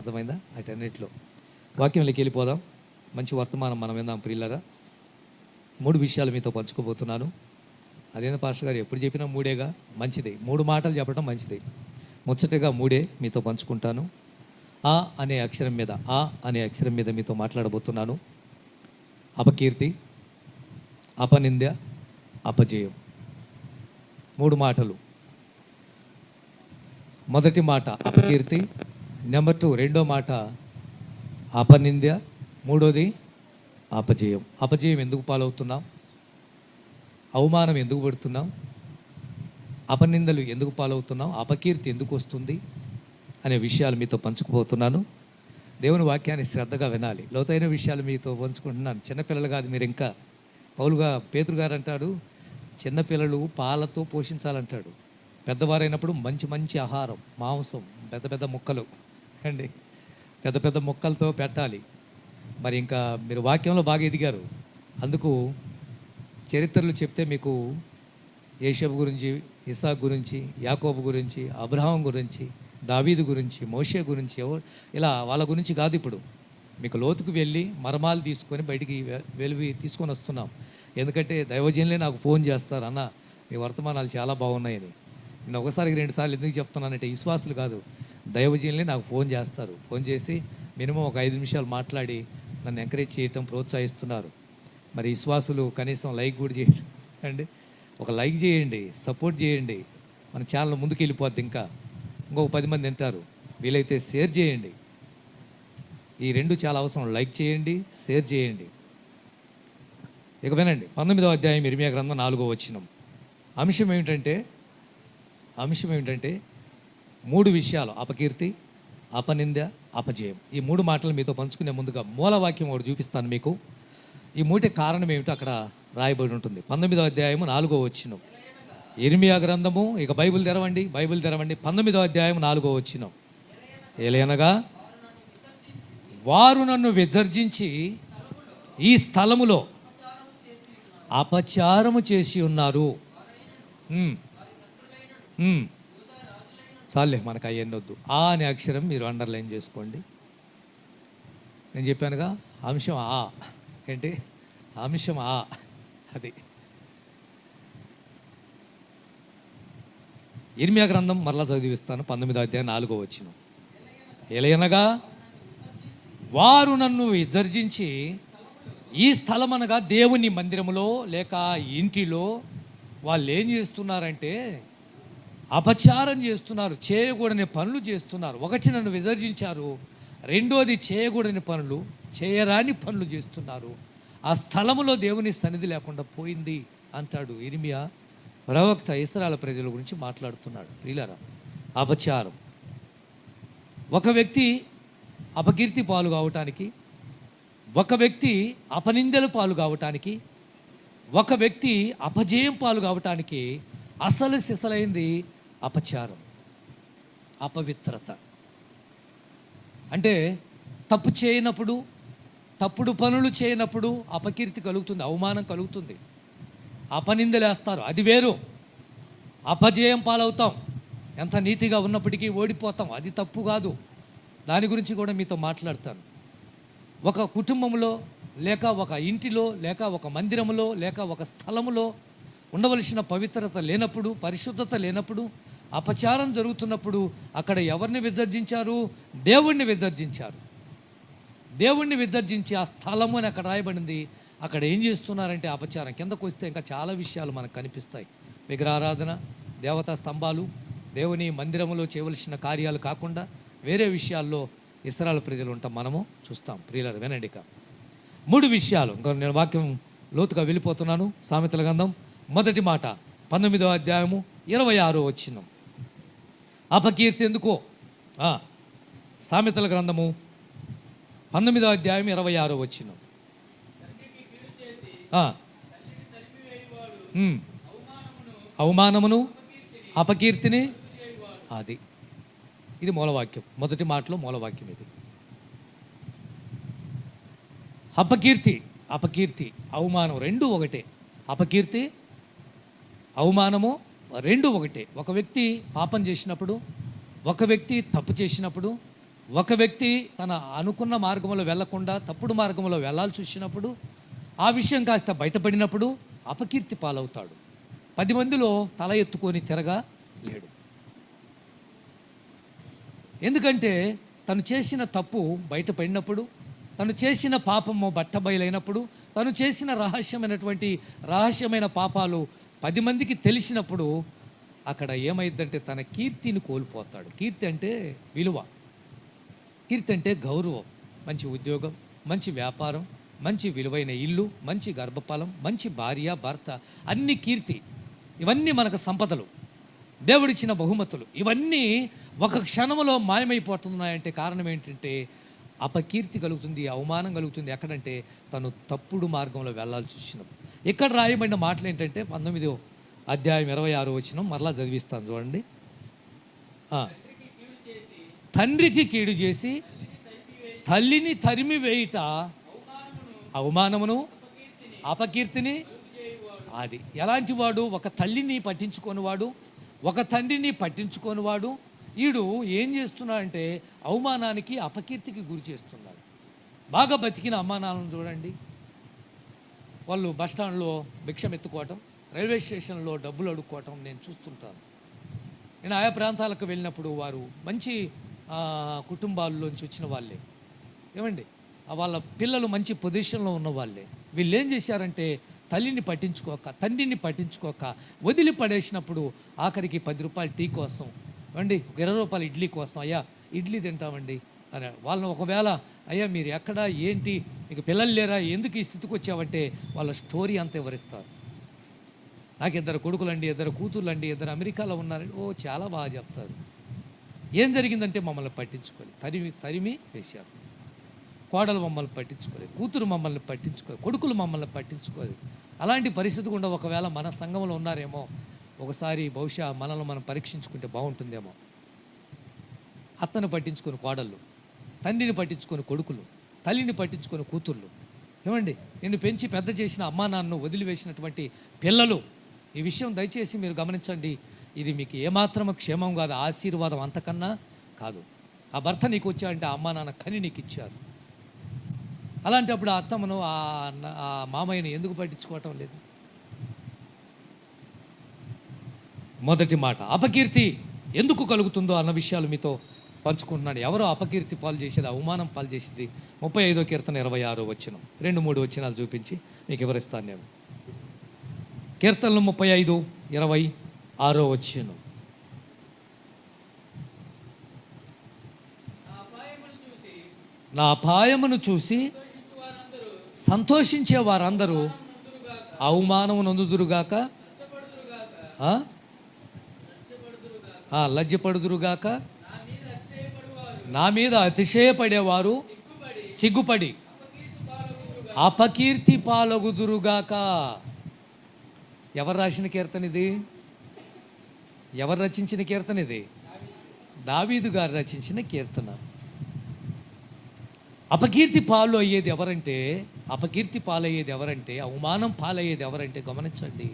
అర్థమైందా? అటన్నిటిలో వాక్యంలోకి వెళ్ళిపోదాం. మంచి వర్తమానం మనం విందాం ప్రియులారా. 3 విషయాలు మీతో పంచుకోబోతున్నాను. అదేందో పాస్టర్ గారు ఎప్పుడు చెప్పినా 3ఏగా, మంచిది. 3 మాటలు చెప్పడం మంచిది. ముచ్చటగా 3 మీతో పంచుకుంటాను. ఆ అనే అక్షరం మీద మీతో మాట్లాడబోతున్నాను. అపకీర్తి, అపనింద, అపజయం. 3 మాటలు. మొదటి మాట అపకీర్తి, నెంబర్ 2 రెండో మాట అపనింద, మూడోది అపజయం. అపజయం ఎందుకు పాలవుతున్నాం? అవమానం ఎందుకు పడుతున్నాం? అపనిందలు ఎందుకు పాలవుతున్నాం? అపకీర్తి ఎందుకు వస్తుంది అనే విషయాలు మీతో పంచుకుపోతున్నాను. దేవుని వాక్యాన్ని శ్రద్ధగా వినాలి. లోతైన విషయాలు మీతో పంచుకుంటున్నాను. చిన్నపిల్లలు కాదు మీరు. ఇంకా పేతురు గారు అంటాడు, చిన్నపిల్లలు పాలతో పోషించాలంటాడు. పెద్దవారైనప్పుడు మంచి మంచి ఆహారం, మాంసం, పెద్ద పెద్ద ముక్కలు అండి, పెద్ద పెద్ద ముక్కలతో పెట్టాలి. మరి ఇంకా మీరు వాక్యంలో బాగా ఎదిగారు. అందుకు చరిత్రలు చెప్తే మీకు యేషబు గురించి, ఇసాక్ గురించి, యాకోబు గురించి, అబ్రహాం గురించి, దావీదు గురించి, మోషే గురించి, ఇలా వాళ్ళ గురించి కాదు. ఇప్పుడు మీకు లోతుకు వెళ్ళి మర్మాలు తీసుకొని బయటికి తీసుకొని వస్తున్నాం. ఎందుకంటే దైవజనులే నాకు ఫోన్ చేస్తారు, అన్న మీ వర్తమానాలు చాలా బాగున్నాయని. నేను ఒకసారికి 2 సార్లు ఎందుకు చెప్తున్నానంటే విశ్వాసులు కాదు, దైవజనులే నాకు ఫోన్ చేస్తారు. ఫోన్ చేసి మినిమం ఒక 5 నిమిషాలు మాట్లాడి నన్ను ఎంకరేజ్ చేయటం, ప్రోత్సహిస్తున్నారు. మరి విశ్వాసులు కనీసం లైక్ కూడా చేయండి అండి. ఒక లైక్ చేయండి, సపోర్ట్ చేయండి. మన ఛానల్ ముందుకు వెళ్ళిపోద్ది. ఇంకొక 10 మంది వింటారు. వీలైతే షేర్ చేయండి. ఈ 2 చాలా అవసరం. లైక్ చేయండి, షేర్ చేయండి. ఇక వినండి. 19వ అధ్యాయం ఇర్మియా గ్రంథం 4వ వచనం. అంశం ఏమిటంటే 3 విషయాలు: అపకీర్తి, అపనింద, అపజయం. ఈ 3 మాటలు మీతో పంచుకునే ముందుగా మూలవాక్యం ఒకటి చూపిస్తాను మీకు. ఈ 3 కారణం ఏమిటో అక్కడ రాయబడి ఉంటుంది. 19వ అధ్యాయము 4వ వచనం ఇర్మియా గ్రంథము. ఇక బైబిల్ తెరవండి. 19వ అధ్యాయం 4వ వచనం. ఏలయనగా వారు నన్ను విసర్జించి ఈ స్థలములో అపచారము చేసి ఉన్నారు. చాలే, మనకు అయ్యన్నొద్దు. ఆ అనే అక్షరం మీరు అండర్లైన్ చేసుకోండి. నేను చెప్పానుగా, అంశం ఆ ఏంటి? అంశం ఆ, అది ఇర్మియా గ్రంథం మరలా చదివిస్తాను. 19వ అధ్యాయం 4వ వచనం. ఎలయనగా వారు నన్ను విసర్జించి ఈ స్థలం అనగా దేవుని మందిరములో లేక ఇంటిలో వాళ్ళు ఏం చేస్తున్నారంటే అపచారం చేస్తున్నారు, చేయకూడని పనులు చేస్తున్నారు. ఒకటి నన్ను విసర్జించారు, రెండోది చేయకూడని పనులు, చేయరాని పనులు చేస్తున్నారు. ఆ స్థలములో దేవుని సన్నిధి లేకుండా పోయింది అంటాడు ఇర్మియా ప్రవక్త. ఇశ్రాయేలు ప్రజల గురించి మాట్లాడుతున్నాడు. ప్రియులారా, అపచారం. ఒక వ్యక్తి అపకీర్తి పాలు కావటానికి, ఒక వ్యక్తి అపనిందల పాలు కావటానికి, ఒక వ్యక్తి అపజయం పాలు కావటానికి అసలు సిసలైంది అపచారం, అపవిత్రత. అంటే తప్పు చేయనప్పుడు, తప్పుడు పనులు చేయనప్పుడు అపకీర్తి కలుగుతుంది, అవమానం కలుగుతుంది, అపనిందలేస్తారు. అది వేరు. అపజయం పాలవుతాం. ఎంత నీతిగా ఉన్నప్పటికీ ఓడిపోతాం. అది తప్పు కాదు. దాని గురించి కూడా మీతో మాట్లాడతాను. ఒక కుటుంబంలో లేక ఒక ఇంటిలో లేక ఒక మందిరంలో లేక ఒక స్థలములో ఉండవలసిన పవిత్రత లేనప్పుడు, పరిశుద్ధత లేనప్పుడు, అపచారం జరుగుతున్నప్పుడు అక్కడ ఎవరిని విసర్జించారు? దేవుణ్ణి విసర్జించారు. దేవుణ్ణి విసర్జించి ఆ స్థలము అని అక్కడ రాయబడింది. అక్కడ ఏం చేస్తున్నారంటే అపచారం. కిందకు వస్తే ఇంకా చాలా విషయాలు మనకు కనిపిస్తాయి. విగ్రహారాధన, దేవతా స్తంభాలు, దేవుని మందిరములో చేయవలసిన కార్యాలు కాకుండా వేరే విషయాల్లో ఇశ్రాయేలు ప్రజలు ఉంటాం, మనము చూస్తాం. ప్రియులారా, వినండి. ఇక 3 విషయాలు. ఇంకా నేను వాక్యం లోతుగా వెళ్ళిపోతున్నాను. సామెతల గ్రంథం మొదటి మాట 19వ అధ్యాయము 26వ వచనం. అపకీర్తి ఎందుకో? సామెతల గ్రంథము 19వ అధ్యాయం 26వ వచనం. అవమానమును, అపకీర్తిని, అది ఇది మూలవాక్యం. మొదటి మాటలో మూలవాక్యం ఇది. అపకీర్తి, అవమానం రెండు ఒకటే. అపకీర్తి, అవమానము రెండు ఒకటే. ఒక వ్యక్తి పాపం చేసినప్పుడు, ఒక వ్యక్తి తప్పు చేసినప్పుడు, ఒక వ్యక్తి తన అనుకున్న మార్గంలో వెళ్లకుండా తప్పుడు మార్గంలో వెళ్ళాల్సి వచ్చినప్పుడు, ఆ విషయం కాస్త బయటపడినప్పుడు అపకీర్తి పాలవుతాడు. 10 మందిలో తల ఎత్తుకొని తిరగా లేడు. ఎందుకంటే తను చేసిన తప్పు బయటపడినప్పుడు, తను చేసిన పాపము బట్టబయలైనప్పుడు, తను చేసిన రహస్యమైన పాపాలు 10 మందికి తెలిసినప్పుడు అక్కడ ఏమైందంటే తన కీర్తిని కోల్పోతాడు. కీర్తి అంటే విలువ, కీర్తి అంటే గౌరవం. మంచి ఉద్యోగం, మంచి వ్యాపారం, మంచి విలువైన ఇల్లు, మంచి గర్భఫలం, మంచి భార్య భర్త, అన్ని కీర్తి. ఇవన్నీ మనకు సంపదలు, దేవుడిచ్చిన బహుమతులు. ఇవన్నీ ఒక క్షణంలో మాయమైపోతున్నాయంటే కారణం ఏంటంటే అపకీర్తి కలుగుతుంది, అవమానం కలుగుతుంది. ఎక్కడంటే తను తప్పుడు మార్గంలో వెళ్ళాల్సి వచ్చినప్పుడు. ఇక్కడ రాయబడిన మాటలు ఏంటంటే 19వ అధ్యాయం 26వ వచనం మరలా చదివిస్తాను చూడండి. తండ్రికి కీడు చేసి తల్లిని తరిమి వేయుట అవమానమును అపకీర్తిని. అది ఎలాంటి వాడు? ఒక తల్లిని పట్టించుకోనివాడు, ఒక తండ్రిని పట్టించుకోనివాడు. వీడు ఏం చేస్తున్నాడంటే అవమానానికి అపకీర్తికి గురి చేస్తున్నాడు. బాగా బతికిన అమ్మానాలను చూడండి, వాళ్ళు బస్టాండ్లో భిక్షం ఎత్తుకోవటం, రైల్వే స్టేషన్లో డబ్బులు అడుక్కోవటం నేను చూస్తుంటాను. నేను ఆయా ప్రాంతాలకు వెళ్ళినప్పుడు వారు మంచి కుటుంబాల్లోంచి వచ్చిన వాళ్ళే, ఏమండి, వాళ్ళ పిల్లలు మంచి పొజిషన్లో ఉన్న వాళ్ళే. వీళ్ళు ఏం చేశారంటే తల్లిని పట్టించుకోక, తండ్రిని పట్టించుకోక వదిలి పడేసినప్పుడు ఆఖరికి 10 రూపాయలు టీ కోసం, అండి, 20 రూపాయలు ఇడ్లీ కోసం, అయ్యా ఇడ్లీ తింటామండి అని వాళ్ళని ఒకవేళ, అయ్యా మీరు ఎక్కడ ఏంటి, మీకు పిల్లలు లేరా, ఎందుకు ఈ స్థితికి వచ్చావంటే వాళ్ళ స్టోరీ అంతా వివరిస్తారు. నాకు 2 కొడుకులండి, 2 కూతుర్లండి, 2 అమెరికాలో ఉన్నారండి, ఓ చాలా బాగా చెప్తారు. ఏం జరిగిందంటే మమ్మల్ని పట్టించుకోలేదు, తరిమి వేశారు. కోడలు మమ్మల్ని పట్టించుకోలేదు, కూతురు మమ్మల్ని పట్టించుకోలేదు, కొడుకులు మమ్మల్ని పట్టించుకోలేదు. అలాంటి పరిస్థితి కూడా ఒకవేళ మన సంఘంలో ఉన్నారేమో. ఒకసారి బహుశా మనల్ని మనం పరీక్షించుకుంటే బాగుంటుందేమో. అత్తను పట్టించుకొని కోడళ్ళు, తండ్రిని పట్టించుకొని కొడుకులు, తల్లిని పట్టించుకొని కూతుర్లు, ఏమండి, నిన్ను పెంచి పెద్ద చేసిన అమ్మా నాన్నను వదిలివేసినటువంటి పిల్లలు. ఈ విషయం దయచేసి మీరు గమనించండి. ఇది మీకు ఏమాత్రము క్షేమం కాదు, ఆశీర్వాదం అంతకన్నా కాదు. ఆ భర్త నీకు వచ్చాడంటే ఆ అమ్మా నాన్న కని నీకు ఇచ్చారు. అలాంటప్పుడు ఆ అత్తమ్మను ఆ మామయ్యను ఎందుకు పట్టించుకోవటం లేదు? మొదటి మాట, అపకీర్తి ఎందుకు కలుగుతుందో అన్న విషయాలు మీతో పంచుకుంటున్నాను. ఎవరో అపకీర్తి పాలు చేసేది, అవమానం పాలు చేసేది. 35వ కీర్తన 26వ వచనం, 2-3 వచనాలు చూపించి మీకు వివరిస్తాను నేను. కీర్తనలు 35:26 వచనం. నా అపాయమును చూసి సంతోషించే వారందరూ అవమానము నొందుదురుగాక, లజ్జపడుదురుగాక. నా మీద అతిశయపడేవారు సిగ్గుపడి అపకీర్తి పాలగుదురుగాక. ఎవరు రాసిన కీర్తన ఇది? ఎవరు రచించిన కీర్తన ఇది? దావీదు గారు రచించిన కీర్తన. అపకీర్తి పాలు అయ్యేది ఎవరంటే, అవమానం పాలయ్యేది ఎవరంటే గమనించండి.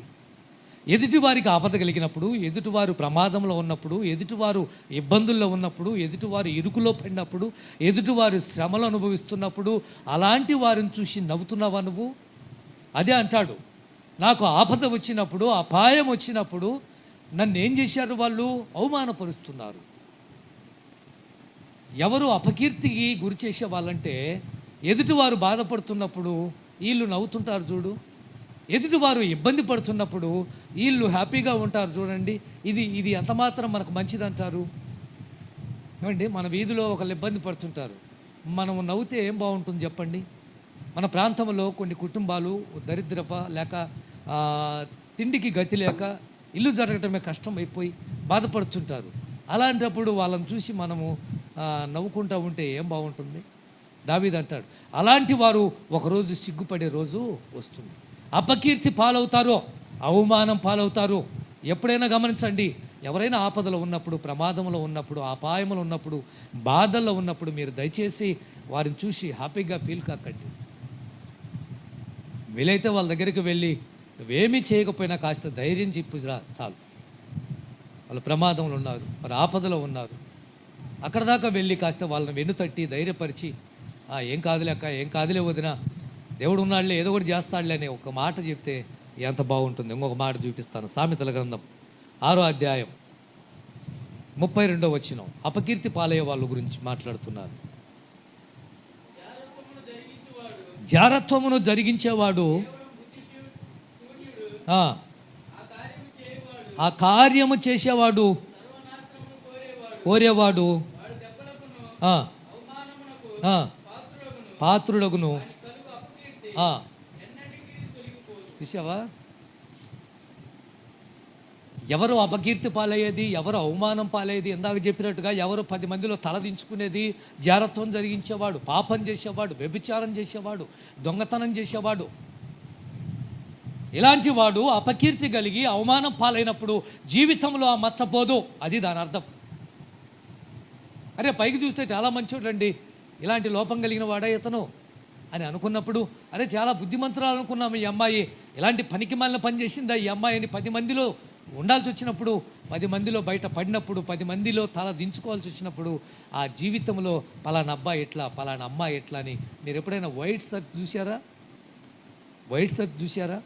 ఎదుటివారికి ఆపద కలిగినప్పుడు, ఎదుటివారు ప్రమాదంలో ఉన్నప్పుడు, ఎదుటివారు ఇబ్బందుల్లో ఉన్నప్పుడు, ఎదుటివారు ఇరుకులో పడినప్పుడు, ఎదుటివారు శ్రమలు అనుభవిస్తున్నప్పుడు అలాంటి వారిని చూసి నవ్వుతున్నావా నువ్వు? అదే అంటాడు, నాకు ఆపద వచ్చినప్పుడు, అపాయం వచ్చినప్పుడు నన్ను ఏం చేశారు? వాళ్ళు అవమానపరుస్తున్నారు. ఎవరు అపకీర్తికి గురి చేసే వాళ్ళంటే, ఎదుటివారు బాధపడుతున్నప్పుడు వీళ్ళు నవ్వుతుంటారు చూడు, ఎదుటివారు ఇబ్బంది పడుతున్నప్పుడు వీళ్ళు హ్యాపీగా ఉంటారు చూడండి. ఇది ఎంత మాత్రం మనకు మంచిదంటారు? ఏమండి, మన వీధిలో ఒకళ్ళు ఇబ్బంది పడుతుంటారు, మనం నవ్వుతే ఏం బాగుంటుంది చెప్పండి? మన ప్రాంతంలో కొన్ని కుటుంబాలు దరిద్రప లేక తిండికి గతి లేక ఇల్లు జరగటమే కష్టం అయిపోయి బాధపడుతుంటారు. అలాంటప్పుడు వాళ్ళని చూసి మనము నవ్వుకుంటూ ఉంటే ఏం బాగుంటుంది? దావీదు అంటాడు, అలాంటి వారు ఒకరోజు సిగ్గుపడే రోజు వస్తుంది. అపకీర్తి పాలవుతారో, అవమానం పాలవుతారో. ఎప్పుడైనా గమనించండి, ఎవరైనా ఆపదలో ఉన్నప్పుడు, ప్రమాదంలో ఉన్నప్పుడు, అపాయంలో ఉన్నప్పుడు, బాధల్లో ఉన్నప్పుడు మీరు దయచేసి వారిని చూసి హ్యాపీగా ఫీల్ కాకండి. వీలైతే వాళ్ళ దగ్గరికి వెళ్ళి నువ్వేమీ చేయకపోయినా కాస్త ధైర్యం చెప్పు చాలు. వాళ్ళు ప్రమాదంలో ఉన్నారు, వారు ఆపదలో ఉన్నారు, అక్కడ దాకా వెళ్ళి కాస్త వాళ్ళని వెన్నుతట్టి ధైర్యపరిచి, ఏం కాదులే అక్క, ఏం కాదులే వదిన, దేవుడు ఉన్నాడులే, ఏదో ఒకటి చేస్తాడులే అని ఒక మాట చెప్తే ఎంత బాగుంటుంది. ఇంకొక మాట చూపిస్తాను. సామెతల గ్రంథం 6వ అధ్యాయం 32వ వచనం. అపకీర్తి పాలయ్యే వాళ్ళ గురించి మాట్లాడుతున్నారు. జారత్వమును జరిగించేవాడు, ఆ కార్యము చేసేవాడు, కోరేవాడు పాత్రుడగును. చూసావా, ఎవరు అపకీర్తి పాలయ్యేది, ఎవరు అవమానం పాలయ్యేది? ఇందాక చెప్పినట్టుగా ఎవరు 10 మందిలో తలదించుకునేది? జారత్వం జరిగించేవాడు, పాపం చేసేవాడు, వ్యభిచారం చేసేవాడు, దొంగతనం చేసేవాడు. ఇలాంటి వాడు అపకీర్తి కలిగి అవమానం పాలైనప్పుడు జీవితంలో ఆ మచ్చపోదు. అది దాని అర్థం. అరే పైకి చూస్తే చాలా మంచోడండి, ఇలాంటి లోపం కలిగిన వాడే ఇతను అని అనుకున్నప్పుడు, అరే చాలా బుద్ధిమంతురాలు అనుకున్నాం ఈ అమ్మాయి, ఇలాంటి పనికి మాలిన పని చేసిందా ఈ అమ్మాయి అని 10 మందిలో ఉండాల్సి వచ్చినప్పుడు, 10 మందిలో బయట పడినప్పుడు, 10 మందిలో తల దించుకోవాల్సి వచ్చినప్పుడు, ఆ జీవితంలో పలానా అబ్బాయి ఎట్లా, పలానా అమ్మాయి ఎట్లా అని మీరు ఎప్పుడైనా వైట్ షర్ట్ చూసారా? వైట్ షర్ట్ చూసారా?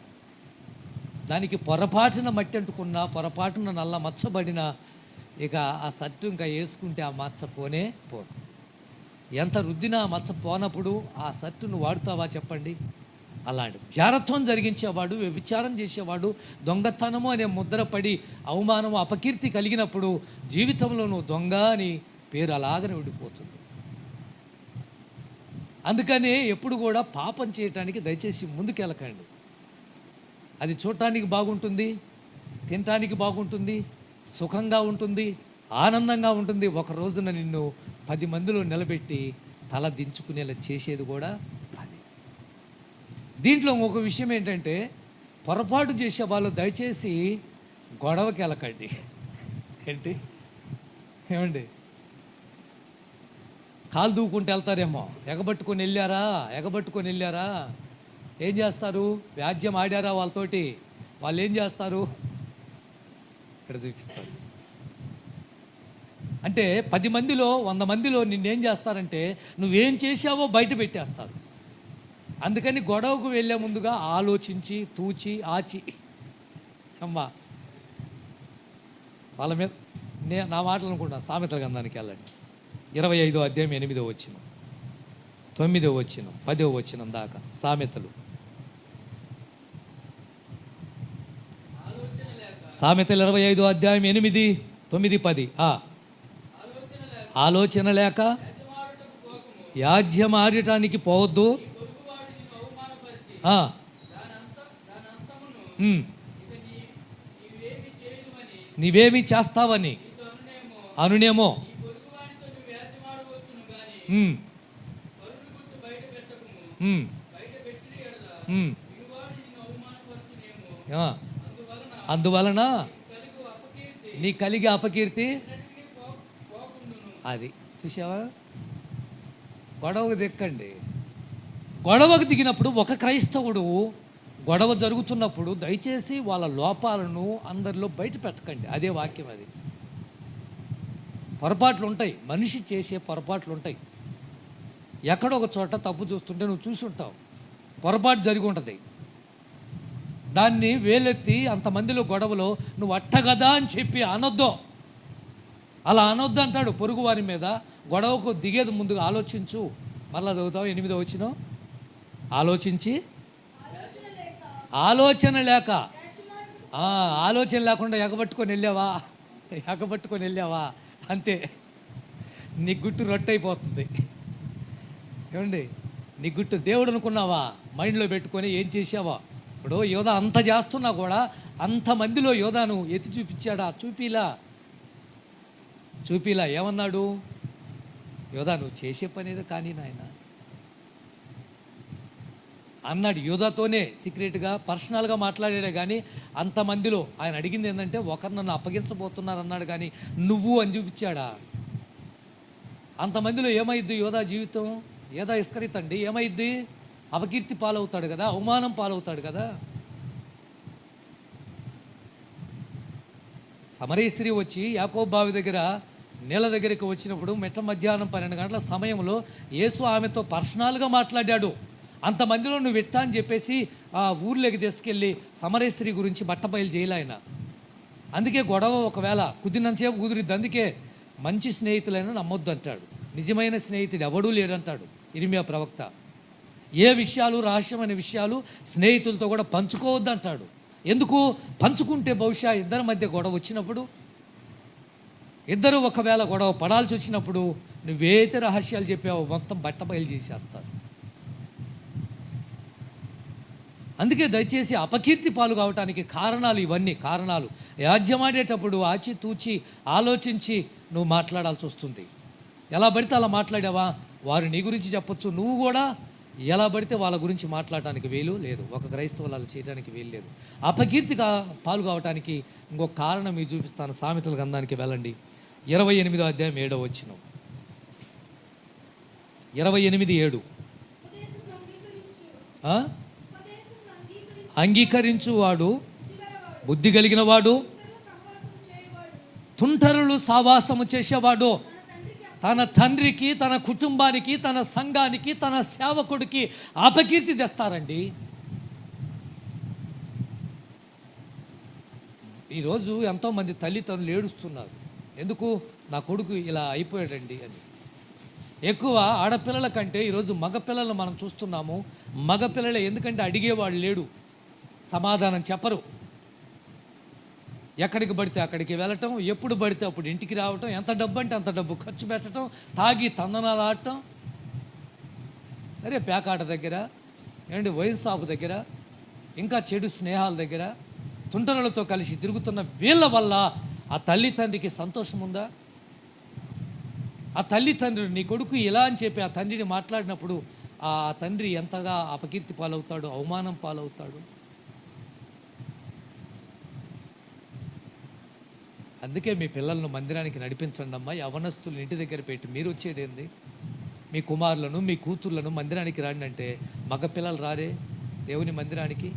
దానికి పొరపాటున మట్టి అంటుకున్నా, పొరపాటున నల్ల మచ్చబడిన, ఇక ఆ షర్టు ఇంకా వేసుకుంటే ఆ మచ్చ పోనే పోదు. ఎంత రుద్దినా ఆ మచ్చ పోనప్పుడు ఆ షర్టును వాడుతావా చెప్పండి? అలాంటి జారత్వం జరిగించేవాడు, వ్యభిచారం చేసేవాడు, దొంగతనము అనే ముద్ర పడి అవమానము, అపకీర్తి కలిగినప్పుడు జీవితంలో నువ్వు దొంగ అని పేరు అలాగనే ఉండిపోతుంది. అందుకని ఎప్పుడు కూడా పాపం చేయటానికి దయచేసి ముందుకెళ్ళకండి. అది చూడటానికి బాగుంటుంది, తినటానికి బాగుంటుంది, సుఖంగా ఉంటుంది, ఆనందంగా ఉంటుంది. ఒక రోజున నిన్ను 10 మందిలో నిలబెట్టి తల దించుకునేలా చేసేది కూడా అది. దీంట్లో ఒక విషయం ఏంటంటే, పొరపాటు చేసే వాళ్ళు దయచేసి గొడవకి వెళ్ళకండి. ఏంటి ఏమండి, కాలు దూకుంటూ వెళ్తారేమో, ఎగబట్టుకొని వెళ్ళారా, ఏం చేస్తారు? వ్యాజ్యం ఆడారా వాళ్ళతోటి, వాళ్ళు ఏం చేస్తారు? ఇక్కడ చూపిస్తారు. అంటే 10 మందిలో 100 మందిలో నిన్నేం చేస్తారంటే, నువ్వేం చేశావో బయట పెట్టేస్తారు. అందుకని గొడవకు వెళ్ళే ముందుగా ఆలోచించి, తూచి, ఆచి, అమ్మా వాళ్ళ మీద నా మాటలు అనుకుంటా. సామెతల గ్రంథానికి వెళ్ళండి, 25వ అధ్యాయం 8వ వచనం, 9వ వచనం, 10వ వచనం దాకా. సామెతలు 25వ అధ్యాయం 8, 9, 10. ఆలోచన లేక యాజ్యం ఆడటానికి పోవద్దు. నీవేమి చేస్తావని అనునేమో. అందువలన నీ కలిగే అపకీర్తి అది. చూసావా, గొడవకు దిక్కండి. గొడవకు దిగినప్పుడు ఒక క్రైస్తవుడు గొడవ జరుగుతున్నప్పుడు దయచేసి వాళ్ళ లోపాలను అందరిలో బయట పెట్టకండి. అదే వాక్యం. అది పొరపాట్లు ఉంటాయి, మనిషి చేసే పొరపాట్లు ఉంటాయి. ఎక్కడో ఒక చోట తప్పు చూస్తుంటే నువ్వు చూసి ఉంటావు, పొరపాటు జరిగి ఉంటుంది. దాన్ని వేలెత్తి అంతమందిలో గొడవలో నువ్వు అట్టగదా అని చెప్పి అనొద్దు. అలా అనొద్దు అంటాడు పొరుగు వారి మీద. గొడవకు దిగేది ముందుగా ఆలోచించు. మళ్ళా చదువుతావు 8వ వచనం. ఆలోచించి, ఆలోచన లేక, ఆలోచన లేకుండా ఎగబట్టుకొని వెళ్ళావా అంతే, నీ గుట్టు రొట్టయిపోతుంది. ఏమండి, నీ గుట్టు దేవుడు అనుకున్నావా? మైండ్లో పెట్టుకొని ఏం చేసావా? ఇప్పుడు యోధా అంత చేస్తున్నా కూడా అంతమందిలో యోధాను ఎత్తి చూపించాడా? చూపిలా. ఏమన్నాడు? యోధా నువ్వు చేసే పని ఏదో కానీ నాయన అన్నాడు. యోధాతోనే సీక్రెట్గా పర్సనల్గా మాట్లాడాడే కానీ అంతమందిలో ఆయన అడిగింది ఏంటంటే, ఒకరు నన్ను అప్పగించబోతున్నారు అన్నాడు కానీ నువ్వు అని చూపించాడా? అంతమందిలో ఏమైద్ది యోధా జీవితం? యోధా ఇస్కరితండి ఏమైద్ది? అపకీర్తి పాలవుతాడు కదా, అవమానం పాలవుతాడు కదా. సమరయ స్త్రీ వచ్చి యాకోబు బావి దగ్గర నీళ్ళ దగ్గరికి వచ్చినప్పుడు మిట్ట మధ్యాహ్నం 12 గంటల సమయంలో యేసు ఆమెతో పర్సనల్గా మాట్లాడాడు. అంతమందిలో నువ్వు ఇట్టా అని చెప్పేసి ఆ ఊర్లోకి తీసుకెళ్ళి సమరయ స్త్రీ గురించి బట్టబయలు చేయలే ఆయన. అందుకే గొడవ ఒకవేళ కుదిరినంతసేపు కుదిరిద్ది. అందుకే మంచి స్నేహితులైనా నమ్మొద్దు అంటాడు. నిజమైన స్నేహితుడు ఎవడూ లేడంటాడు ఇర్మియా ప్రవక్త. ఏ విషయాలు రహస్యమైన విషయాలు స్నేహితులతో కూడా పంచుకోవద్దు అంటాడు. ఎందుకు? పంచుకుంటే బహుశా ఇద్దరి మధ్య గొడవ వచ్చినప్పుడు, ఇద్దరు ఒకవేళ గొడవ పడాల్సి వచ్చినప్పుడు నువ్వేతే రహస్యాలు చెప్పావో మొత్తం బట్టబయలు చేసేస్తారు. అందుకే దయచేసి అపకీర్తి పాలు కావటానికి కారణాలు ఇవన్నీ కారణాలు. యాజ్యమాడేటప్పుడు ఆచితూచి ఆలోచించి నువ్వు మాట్లాడాల్సి వస్తుంది. ఎలా పడితే అలా మాట్లాడావా వారు నీ గురించి చెప్పొచ్చు. నువ్వు కూడా ఎలా పడితే వాళ్ళ గురించి మాట్లాడటానికి వీలు లేదు. ఒక క్రైస్తవులు అలా చేయడానికి వీలు లేదు. అపకీర్తి పాలు కావటానికి ఇంకొక కారణం మీరు చూపిస్తాను. సామెతల గ్రంథానికి వెళ్ళండి. 28వ అధ్యాయం 7వ వచనం. 28:7. అంగీకరించువాడు బుద్ధి కలిగిన వాడు, తుంటరులు సావాసము చేసేవాడు తన తండ్రికి, తన కుటుంబానికి, తన సంఘానికి, తన సేవకుడికి అపకీర్తి తెస్తారండి. ఈరోజు ఎంతోమంది తల్లిదండ్రులు ఏడుస్తున్నారు. ఎందుకు? నా కొడుకు ఇలా అయిపోయాడండి అని. ఎక్కువ ఆడపిల్లల కంటే ఈరోజు మగపిల్లలను మనం చూస్తున్నాము. మగపిల్లలే, ఎందుకంటే అడిగేవాడు లేడు, సమాధానం చెప్పరు. ఎక్కడికి పడితే అక్కడికి వెళ్ళటం, ఎప్పుడు పడితే అప్పుడు ఇంటికి రావటం, ఎంత డబ్బు అంటే అంత డబ్బు ఖర్చు పెట్టడం, తాగి తందనాలు ఆడటం, అరే పేకాట దగ్గర, ఏంటి వైన్ షాపు దగ్గర, ఇంకా చెడు స్నేహాల దగ్గర తుంటరులతో కలిసి తిరుగుతున్న వీళ్ళ వల్ల ఆ తల్లి తండ్రికి సంతోషం ఉందా? ఆ తల్లి తండ్రి నీ కొడుకు ఇలా అని చెప్పి ఆ తండ్రిని మాట్లాడినప్పుడు ఆ తండ్రి ఎంతగా అపకీర్తి పాలవుతాడు, అవమానం పాలవుతాడు. అందుకే మీ పిల్లలను మందిరానికి నడిపించండి అమ్మా. యవనస్తులు ఇంటి దగ్గర పెట్టి మీరు వచ్చేది ఏంది? మీ కుమారులను, మీ కూతుర్లను మందిరానికి రాండి అంటే మగపిల్లలు రారే దేవుని మందిరానికి?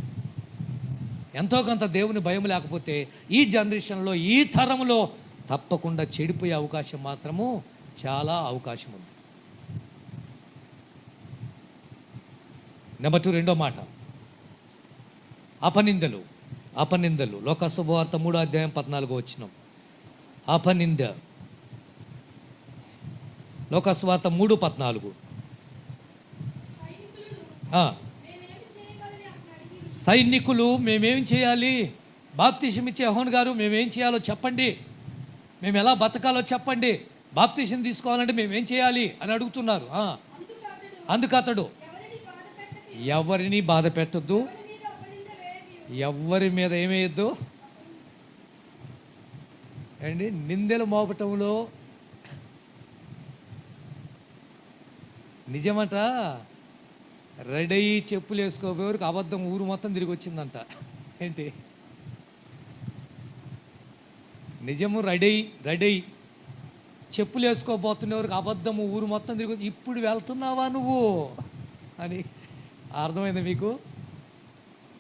ఎంతో కొంత దేవుని భయం లేకపోతే ఈ జనరేషన్లో, ఈ తరంలో తప్పకుండా చెడిపోయే అవకాశం మాత్రము చాలా అవకాశం ఉంది. నెంబర్ 2, రెండో మాట, అపనిందలు. అపనిందలు లోక శుభవార్త 3వ అధ్యాయం 14వ వచనం. అపనింద. లోక సువార్త 3:14. సైనికులు మేమేం చేయాలి? బాప్తిసం ఇచ్చే యోహాను గారు మేమేం చేయాలో చెప్పండి, మేము ఎలా బతకాలో చెప్పండి, బాప్తిసం తీసుకోవాలంటే మేమేం చేయాలి అని అడుగుతున్నారు. అందుకు అతడు ఎవరిని బాధ పెట్టద్దు, ఎవరి మీద ఏమేయద్దు అండి. నిందెలు మోపటంలో నిజమట. రెడీ చెప్పులు వేసుకోపోయేవారికి అబద్ధం ఊరు మొత్తం తిరిగి వచ్చిందంట. ఏంటి నిజము? రెడీ చెప్పులు వేసుకోబోతున్నవారికి అబద్ధము ఊరు మొత్తం తిరిగి. ఇప్పుడు వెళ్తున్నావా నువ్వు అని అర్థమైంది మీకు?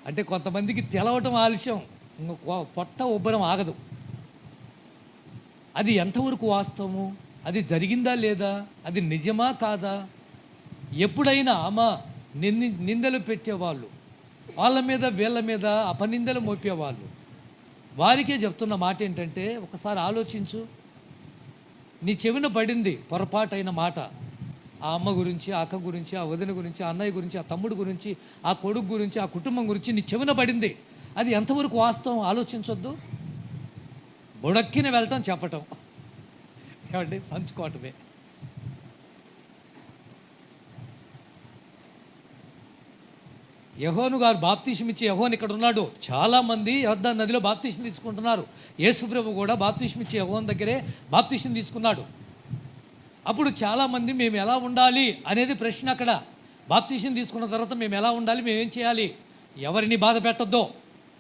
అంటే కొంతమందికి తెలవటం ఆలస్యం, పొట్ట ఉబ్బరం ఆగదు. అది ఎంతవరకు వాస్తవము? అది జరిగిందా లేదా? అది నిజమా కాదా? ఎప్పుడైనా అమ్మా నిందలు పెట్టేవాళ్ళు, వాళ్ళ మీద వీళ్ళ మీద అపనిందలు మోపేవాళ్ళు, వారికే చెప్తున్న మాట ఏంటంటే ఒకసారి ఆలోచించు. నీ చెవిన పడింది పొరపాటైన మాట, ఆ అమ్మ గురించి, ఆ అక్క గురించి, ఆ వదిన గురించి, ఆ అన్నయ్య గురించి, ఆ తమ్ముడు గురించి, ఆ కొడుకు గురించి, ఆ కుటుంబం గురించి నీ చెవిన పడింది. అది ఎంతవరకు వాస్తవం ఆలోచించొద్దు. బుడక్కిన వెళ్ళటం, చెప్పటం, ఏమండి పంచుకోవటమే. యోహాను గారు బాప్తిసం ఇచ్చే యోహాను ఇక్కడ ఉన్నాడు. చాలామంది యోర్దాను నదిలో బాప్తిసం తీసుకుంటున్నారు. యేసుప్రభు కూడా బాప్తిసం ఇచ్చే యోహాను దగ్గరే బాప్తిసం తీసుకున్నాడు. అప్పుడు చాలామంది మేము ఎలా ఉండాలి అనేది ప్రశ్న అక్కడ. బాప్తిసం తీసుకున్న తర్వాత మేము ఎలా ఉండాలి, మేమేం చేయాలి, ఎవరిని బాధ పెట్టొద్దో.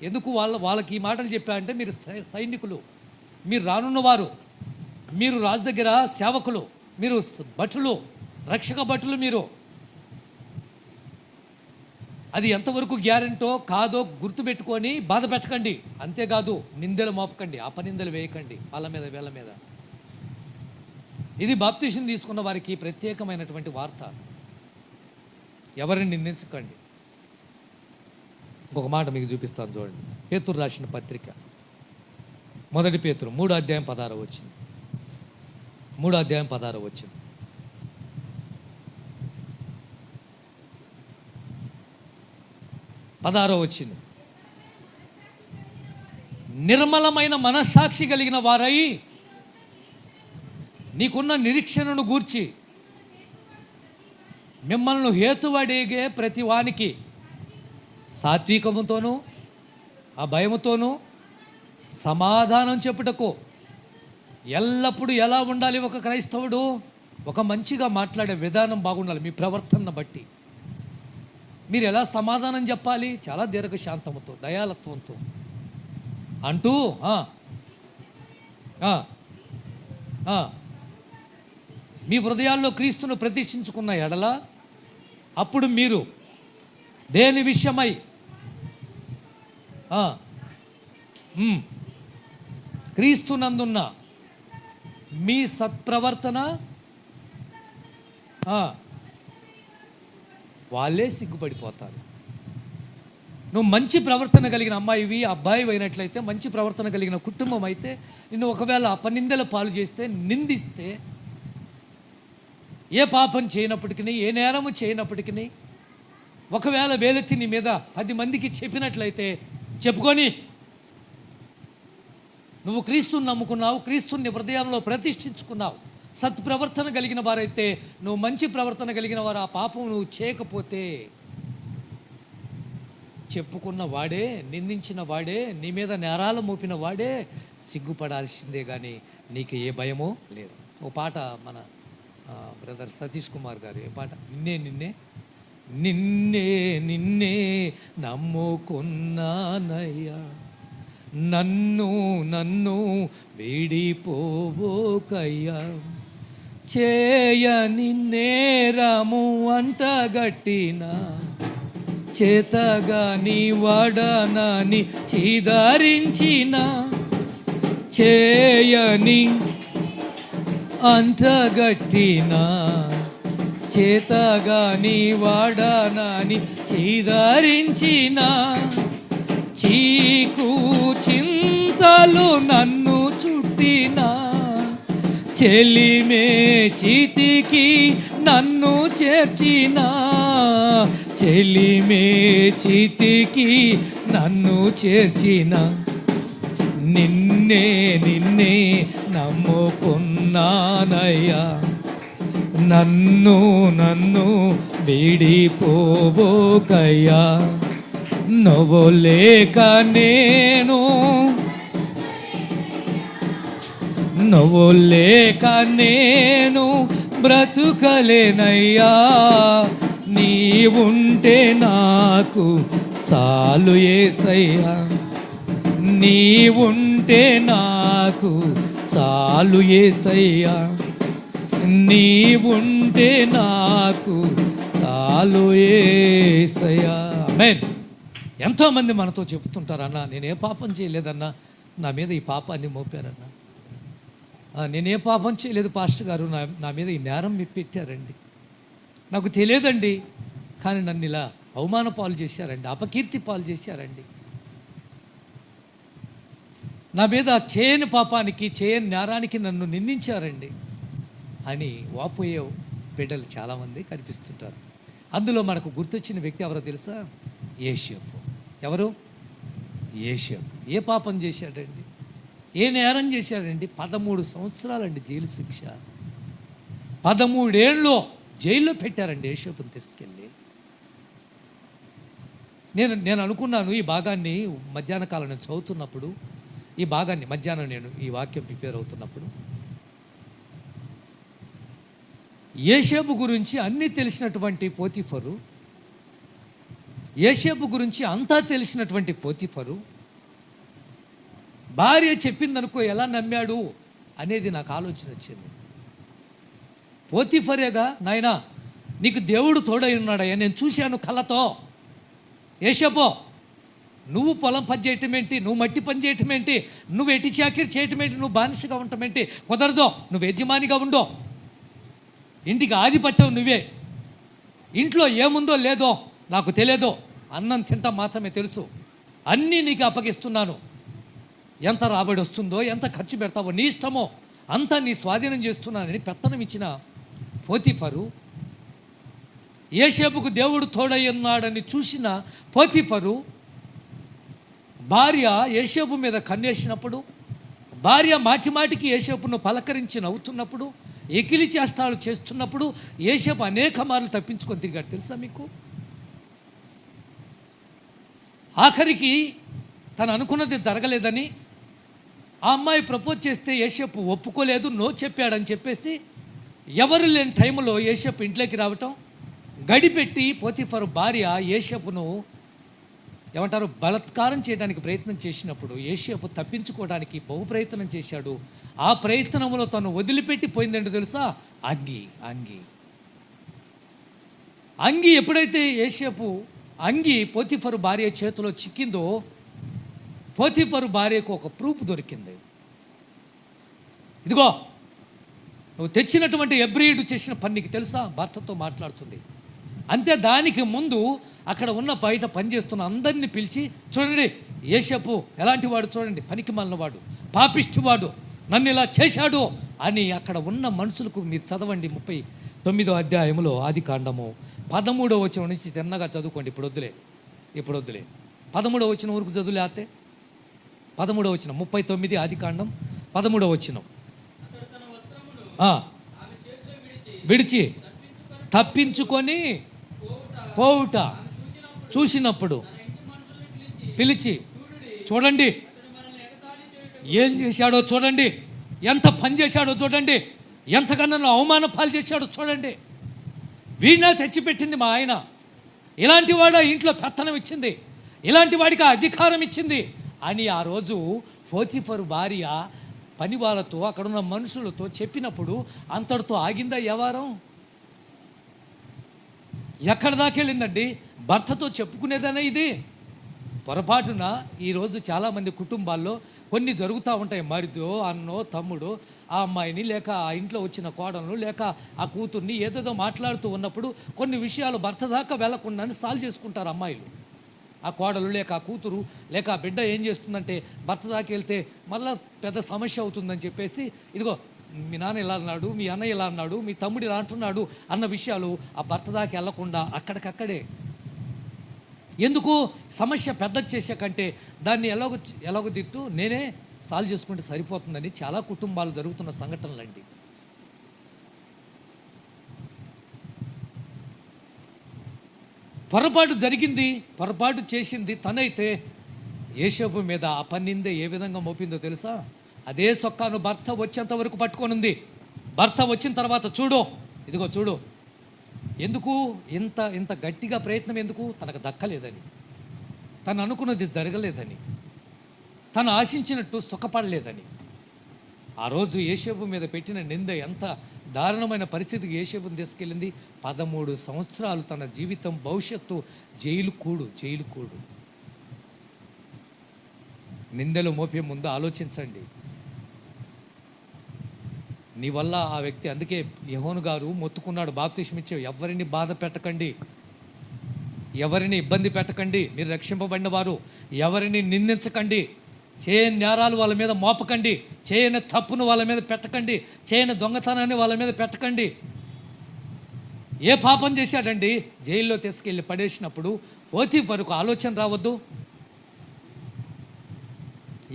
ఎందుకు వాళ్ళకి ఈ మాటలు చెప్పారంటే మీరు సైనికులు, మీరు రానున్నవారు, మీరు రాజు దగ్గర సేవకులు, మీరు భటులు, రక్షక భటులు మీరు. అది ఎంతవరకు గ్యారెంటో కాదో గుర్తుపెట్టుకొని బాధ పెట్టకండి. అంతేకాదు నిందలు మోపకండి, అపనిందలు వేయకండి వాళ్ళ మీద వీళ్ళ మీద. ఇది బాప్తిసం తీసుకున్న వారికి ప్రత్యేకమైనటువంటి వార్త. ఎవరిని నిందించకండి. ఇంకొక మాట మీకు చూపిస్తాను చూడండి. పేతురు రాసిన పత్రిక 1 పేతురు 3వ అధ్యాయం 16వ వచనం. 3వ అధ్యాయం 16వ వచనం. నిర్మలమైన మనస్సాక్షి కలిగిన వారై నీకున్న నిరీక్షణను గూర్చి మిమ్మల్ని హేతువడిగే ప్రతి వానికి సాత్వికముతోనూ ఆ భయముతోనూ సమాధానం చెప్పుటకు. ఎల్లప్పుడూ ఎలా ఉండాలి ఒక క్రైస్తవుడు? ఒక మంచిగా మాట్లాడే విధానం బాగుండాలి. మీ ప్రవర్తనను బట్టి మీరు ఎలా సమాధానం చెప్పాలి? చాలా దీర్ఘశాంతముతో, దయాలత్వంతో అంటూ మీ హృదయాల్లో క్రీస్తును ప్రతిష్ఠించుకున్న ఎడల అప్పుడు మీరు దేని విషయమై క్రీస్తునందున్న మీ సత్ప్రవర్తన వాళ్ళే సిగ్గుపడిపోతారు. నువ్వు మంచి ప్రవర్తన కలిగిన అమ్మాయివి, అబ్బాయి అయినట్లయితే, మంచి ప్రవర్తన కలిగిన కుటుంబం అయితే, నిన్ను ఒకవేళ అపనిందల పాలు చేస్తే, నిందిస్తే, ఏ పాపం చేయనప్పటికీ, ఏ నేరము చేయనప్పటికీ, ఒకవేళ వేలెత్తి నీ మీద 10 మందికి చెప్పినట్లయితే చెప్పుకొని, నువ్వు క్రీస్తుని నమ్ముకున్నావు, క్రీస్తుని హృదయంలో ప్రతిష్ఠించుకున్నావు, సత్ప్రవర్తన కలిగిన వారైతే, నువ్వు మంచి ప్రవర్తన కలిగిన వారు, ఆ పాపం నువ్వు చేయకపోతే, చెప్పుకున్న వాడే, నిందించిన వాడే, నీ మీద నేరాలు మోపిన వాడే సిగ్గుపడాల్సిందే, కానీ నీకు ఏ భయమో లేదు. ఓ పాట మన బ్రదర్ సతీష్ కుమార్ గారు, ఏ పాట? నిన్నే నిన్నే నమ్ముకున్నానయ్యా, నన్ను వీడిపోవోకయ్యా, చేయని నేరము అంటగట్టిన చేతగాని వాడనని చీదరించిన, చేయని అంటగట్టిన చేతగాని వాడనని చీదరించిన, చీకు చింతలు నన్ను చుట్టిన, చెలిమే చితికి నన్ను చేర్చిన, చెలిమే చితికి నన్ను చేర్చిన, నిన్నే నమ్ముకున్నానయ్యా, నన్ను వీడిపోవోకయ్యా, నువ్వు లేక నేను బ్రతుకలేనయ్యా, నీవుంటే నాకు చాలు యేసయ్యా, నీవుంటే నాకు చాలు యేసయ్యా, నీవుంటే నాకు చాలు యేసయ్యా. ఆమేన్. ఎంతోమంది మనతో చెప్తుంటారు, అన్న నేనే పాపం చేయలేదన్నా, నా మీద ఈ పాపాన్ని మోపారన్నా, నేనే పాపం చేయలేదు పాస్టర్ గారు, నా మీద ఈ నేరం పెట్టారండి, నాకు తెలియదండి, కానీ నన్ను ఇలా అవమాన పాలు చేశారండి, అపకీర్తి పాలు చేశారండి, నా మీద చేయని పాపానికి, చేయని నేరానికి నన్ను నిందించారండి అని వాపోయే బిడ్డలు చాలామంది కనిపిస్తుంటారు. అందులో మనకు గుర్తొచ్చిన వ్యక్తి ఎవరో తెలుసా? యేషోబు. ఎవరు? యేషోబు. ఏ పాపం చేశాడండి? ఏ నేరం చేశాడండి? 13 సంవత్సరాలండి జైలు శిక్ష. 13 ఏళ్ళు జైల్లో పెట్టారండి యేషోబుని తీసుకెళ్ళి. నేను అనుకున్నాను ఈ భాగాన్ని మధ్యాహ్న కాలం నేను చదువుతున్నప్పుడు, ఈ భాగాన్ని మధ్యాహ్నం నేను ఈ వాక్యం ప్రిపేర్ అవుతున్నప్పుడు, యేషోబు గురించి అన్నీ తెలిసినటువంటి పోతీఫరు, యేషోబు గురించి అంతా తెలిసినటువంటి పోతీఫరు భార్య చెప్పిందనుకో ఎలా నమ్మాడు అనేది నాకు ఆలోచన వచ్చింది. పోతీఫరేగా, నాయనా నీకు దేవుడు తోడై ఉన్నాడయ్యా, నేను చూశాను కళ్ళతో, యేషోబు నువ్వు పొలం పని చేయటం ఏంటి, నువ్వు మట్టి పని చేయటం ఏంటి, నువ్వు ఎట్టి చాకిరి చేయటం ఏంటి, నువ్వు బానిసగా ఉండటం ఏంటి? కుదరదో. నువ్వు యజమానిగా ఉండో, ఇంటికి ఆధిపత్యం నువ్వే. ఇంట్లో ఏముందో లేదో నాకు తెలియదో, అన్నం తింటాం మాత్రమే తెలుసు. అన్నీ నీకు అప్పగిస్తున్నాను. ఎంత రాబడి వస్తుందో, ఎంత ఖర్చు పెడతావో నీ ఇష్టమో, అంతా నీ స్వాధీనం చేస్తున్నానని పెత్తనం ఇచ్చిన పోతీఫరు, యోసేపుకు దేవుడు తోడై ఉన్నాడని చూసిన పోతీఫరు భార్య యోసేపు మీద కన్నేసినప్పుడు, భార్య మాటి మాటికి యోసేపును పలకరించి నవ్వుతున్నప్పుడు, ఎకిలి చేష్టాలు చేస్తున్నప్పుడు యోసేపు అనేక మార్లు తప్పించుకొని తిరిగాడు. తెలుసా మీకు? ఆఖరికి తను అనుకున్నది జరగలేదని ఆ అమ్మాయి ప్రపోజ్ చేస్తే యోసేపు ఒప్పుకోలేదు, నో చెప్పాడని చెప్పేసి ఎవరు లేని టైంలో యోసేపు ఇంట్లోకి రావటం, గడిపెట్టి పోతీఫరు భార్య యోసేపును ఏమంటారు బలాత్కారం చేయడానికి ప్రయత్నం చేసినప్పుడు యోసేపు తప్పించుకోవడానికి బహు ప్రయత్నం చేశాడు. ఆ ప్రయత్నంలో తను వదిలిపెట్టి పోయిందంటే తెలుసా? అంగి ఎప్పుడైతే యోసేపు అంగి పోతీఫరు భార్య చేతిలో చిక్కిందో, పోతీఫరు భార్యకు ఒక ప్రూఫ్ దొరికింది. ఇదిగో నువ్వు తెచ్చినటువంటి ఎబ్రియుడు చేసిన పని నీకు తెలుసా? భర్తతో మాట్లాడుతుంది. అంతే, దానికి ముందు అక్కడ ఉన్న బయట పనిచేస్తున్న అందరినీ పిలిచి, చూడండి యోసేపు ఎలాంటి వాడు, చూడండి పనికి మాలినవాడు, పాపిష్టివాడు, నన్ను ఇలా చేశాడు అని అక్కడ ఉన్న మనుషులకు మీరు చదవండి. 39వ అధ్యాయంలో ఆదికాండము 13వ వచనం నుంచి తిన్నగా చదువుకోండి. ఇప్పుడు వద్దులే 13వ వచనం వరకు చదువులేతే 13వ వచనం 39 ఆదికాండం 13వ వచనం. విడిచి తప్పించుకొని పోవుట చూసినప్పుడు పిలిచి, చూడండి ఏం చేశాడో చూడండి, ఎంత పని చేశాడో చూడండి, ఎంతకన్నా అవమాన పాలు చేశాడో చూడండి. వీణా తెచ్చిపెట్టింది మా ఆయన, ఇలాంటి వాడు ఇంట్లో పెత్తనం ఇచ్చింది, ఇలాంటి వాడికి అధికారం ఇచ్చింది అని ఆ రోజు పోతీఫరు భార్య పని వాళ్ళతో అక్కడున్న మనుషులతో చెప్పినప్పుడు అంతటితో ఆగిందా వ్యవహారం? ఎక్కడి దాకా వెళ్ళిందండి? భర్తతో చెప్పుకునేదనే ఇది. పొరపాటున ఈరోజు చాలామంది కుటుంబాల్లో కొన్ని జరుగుతూ ఉంటాయి. మరిదో, అన్నో, తమ్ముడు ఆ అమ్మాయిని లేక ఆ ఇంట్లో వచ్చిన కోడలను లేక ఆ కూతుర్ని ఏదేదో మాట్లాడుతూ ఉన్నప్పుడు కొన్ని విషయాలు భర్త దాకా వెళ్లకుండానే సాల్వ్ చేసుకుంటారు అమ్మాయిలు. ఆ కోడలు లేక ఆ కూతురు లేక ఆ బిడ్డ ఏం చేస్తుందంటే భర్త దాకా వెళ్తే మళ్ళీ పెద్ద సమస్య అవుతుందని చెప్పేసి, ఇదిగో మీ నాన్న ఇలా అన్నాడు, మీ అన్నయ్య ఇలా అన్నాడు, మీ తమ్ముడు ఇలా అంటున్నాడు అన్న విషయాలు ఆ భర్త దాకా వెళ్లకుండా అక్కడికక్కడే. ఎందుకు? సమస్య పెద్ద చేసే కంటే దాన్ని ఎలాగో తిట్టు నేనే సాల్వ్ చేసుకుంటే సరిపోతుందని చాలా కుటుంబాలు జరుగుతున్న సంఘటనలండి. పొరపాటు జరిగింది, పొరపాటు చేసింది తనైతే యోసేపు మీద ఆ పన్నిందే ఏ విధంగా మోపిందో తెలుసా? అదే సొక్కాను భర్త వచ్చేంత వరకు పట్టుకొనుంది. భర్త వచ్చిన తర్వాత ఇదిగో చూడు, ఎందుకు ఇంత గట్టిగా ప్రయత్నం ఎందుకు? తనకు దక్కలేదని, తను అనుకున్నది జరగలేదని, తను ఆశించినట్టు సుఖపడలేదని. ఆ రోజు యోసేపు మీద పెట్టిన నింద ఎంత దారుణమైన పరిస్థితికి యోసేపుని తీసుకెళ్ళింది. 13 సంవత్సరాలు తన జీవితం భవిష్యత్తు జైలు కూడు. నిందలు మోపే ముందు ఆలోచించండి. నీ వల్ల ఆ వ్యక్తి, అందుకే యోహాను గారు మొత్తుకున్నాడు, బాప్తిస్మిచ్చే ఎవరిని బాధ పెట్టకండి, ఎవరిని ఇబ్బంది పెట్టకండి, మీరు రక్షింపబడిన వారు, ఎవరిని నిందించకండి, చేయని నేరాలు వాళ్ళ మీద మోపకండి, చేయని తప్పును వాళ్ళ మీద పెట్టకండి, చేయని దొంగతనాన్ని వాళ్ళ మీద పెట్టకండి. ఏ పాపం చేశాడండి? జైల్లో తీసుకెళ్ళి పడేసినప్పుడు పోతీఫరుకు ఆలోచన రావద్దు?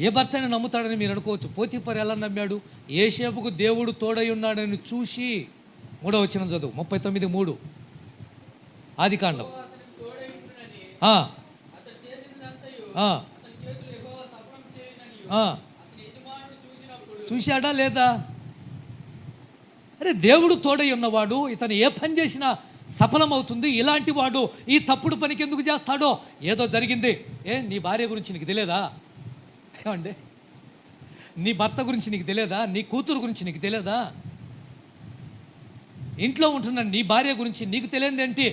ఏ భర్తని నమ్ముతాడని మీరు అనుకోవచ్చు. పోతీఫరు ఎలా నమ్మాడు? యోసేపుకు దేవుడు తోడై ఉన్నాడని చూసి. 3వ వచనం చదువు, 39:3 ఆదికాండం. చూశాడా లేదా? అరే, దేవుడు తోడై ఉన్నవాడు ఇతను ఏ పని చేసినా సఫలమవుతుంది. ఇలాంటి వాడు ఈ తప్పుడు పనికి ఎందుకు చేస్తాడో? ఏదో జరిగింది. నీ భార్య గురించి నీకు తెలియదా? ఏమండి, నీ భర్త గురించి నీకు తెలియదా? నీ కూతురు గురించి నీకు తెలియదా? ఇంట్లో ఉంటున్న నీ భార్య గురించి నీకు తెలియదు ఏంటి?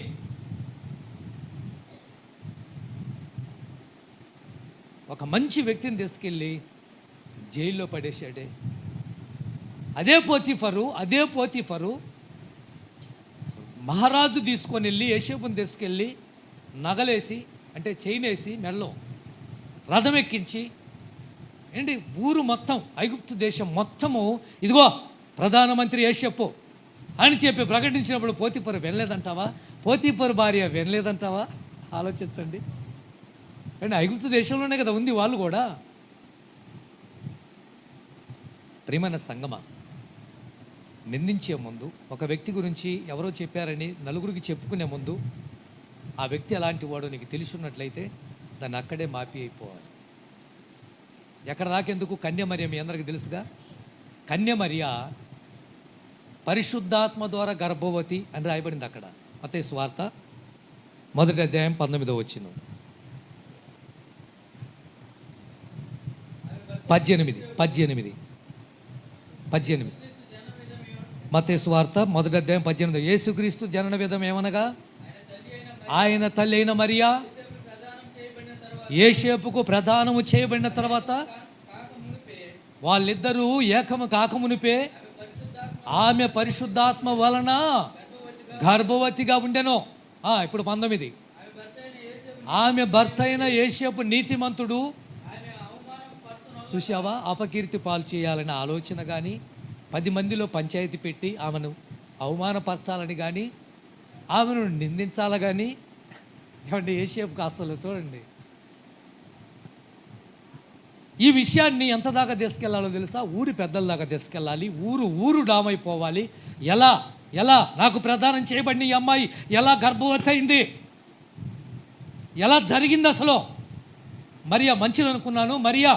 ఒక మంచి వ్యక్తిని తీసుకెళ్ళి జైల్లో పడేశాడే. అదే పోతీఫరు మహారాజు తీసుకొని వెళ్ళి యోసేపుని తీసుకెళ్ళి నగలేసి, అంటే చైన్ వేసి మెడలో రథం ఎక్కించి, ఏంటి ఊరు మొత్తం, ఐగుప్తు దేశం మొత్తము ఇదిగో ప్రధానమంత్రి యోసేపు అని చెప్పి ప్రకటించినప్పుడు పోతీఫరు వినలేదంటావా? పోతీఫరు భార్య వినలేదంటావా? ఆలోచించండి. అంటే ఐగుప్తు దేశంలోనే కదా ఉంది వాళ్ళు కూడా. ప్రియమైన సంగమా, నిందించే ముందు, ఒక వ్యక్తి గురించి ఎవరో చెప్పారని నలుగురికి చెప్పుకునే ముందు, ఆ వ్యక్తి ఎలాంటి వాడో నీకు తెలుసున్నట్లయితే దాన్ని అక్కడే మాపి అయిపోవాలి. ఎక్కడ దాకెందుకు? కన్యమర్య మీ అందరికీ తెలుసుగా. కన్యమర్య పరిశుద్ధాత్మ ద్వారా గర్భవతి అని రాయబడింది అక్కడ. మత్తయి సువార్త 1వ అధ్యాయం 19వ వచనం. 18 మత్తయి సువార్త 1వ అధ్యాయం 18. యేసుక్రీస్తు జనన విధం ఏమనగా, ఆయన తల్లి అయిన మరియా యోసేపుకు ప్రదానము చేయబడిన తర్వాత వాళ్ళిద్దరూ ఏకము కాకమునిపే ఆమె పరిశుద్ధాత్మ వలన గర్భవతిగా ఉండెను. ఇప్పుడు 19. ఆమె భర్త అయిన యోసేపు నీతిమంతుడు. చూసావా, అపకీర్తి పాలు చేయాలనే ఆలోచన కానీ, 10 మందిలో పంచాయతీ పెట్టి ఆమెను అవమానపరచాలని కానీ, ఆమెను నిందించాలని కానీ, ఏమంటే యోసేపుకు అసలు చూడండి, ఈ విషయాన్ని ఎంత దాకా తీసుకెళ్లాలో తెలుసా? ఊరి పెద్దల దాకా తీసుకెళ్ళాలి. ఊరు డామైపోవాలి. ఎలా నాకు ప్రదానం చేయబడిన ఈ అమ్మాయి ఎలా గర్భవతి అయింది, ఎలా జరిగింది అసలు? మరియా మంచిది అనుకున్నాను, మరియా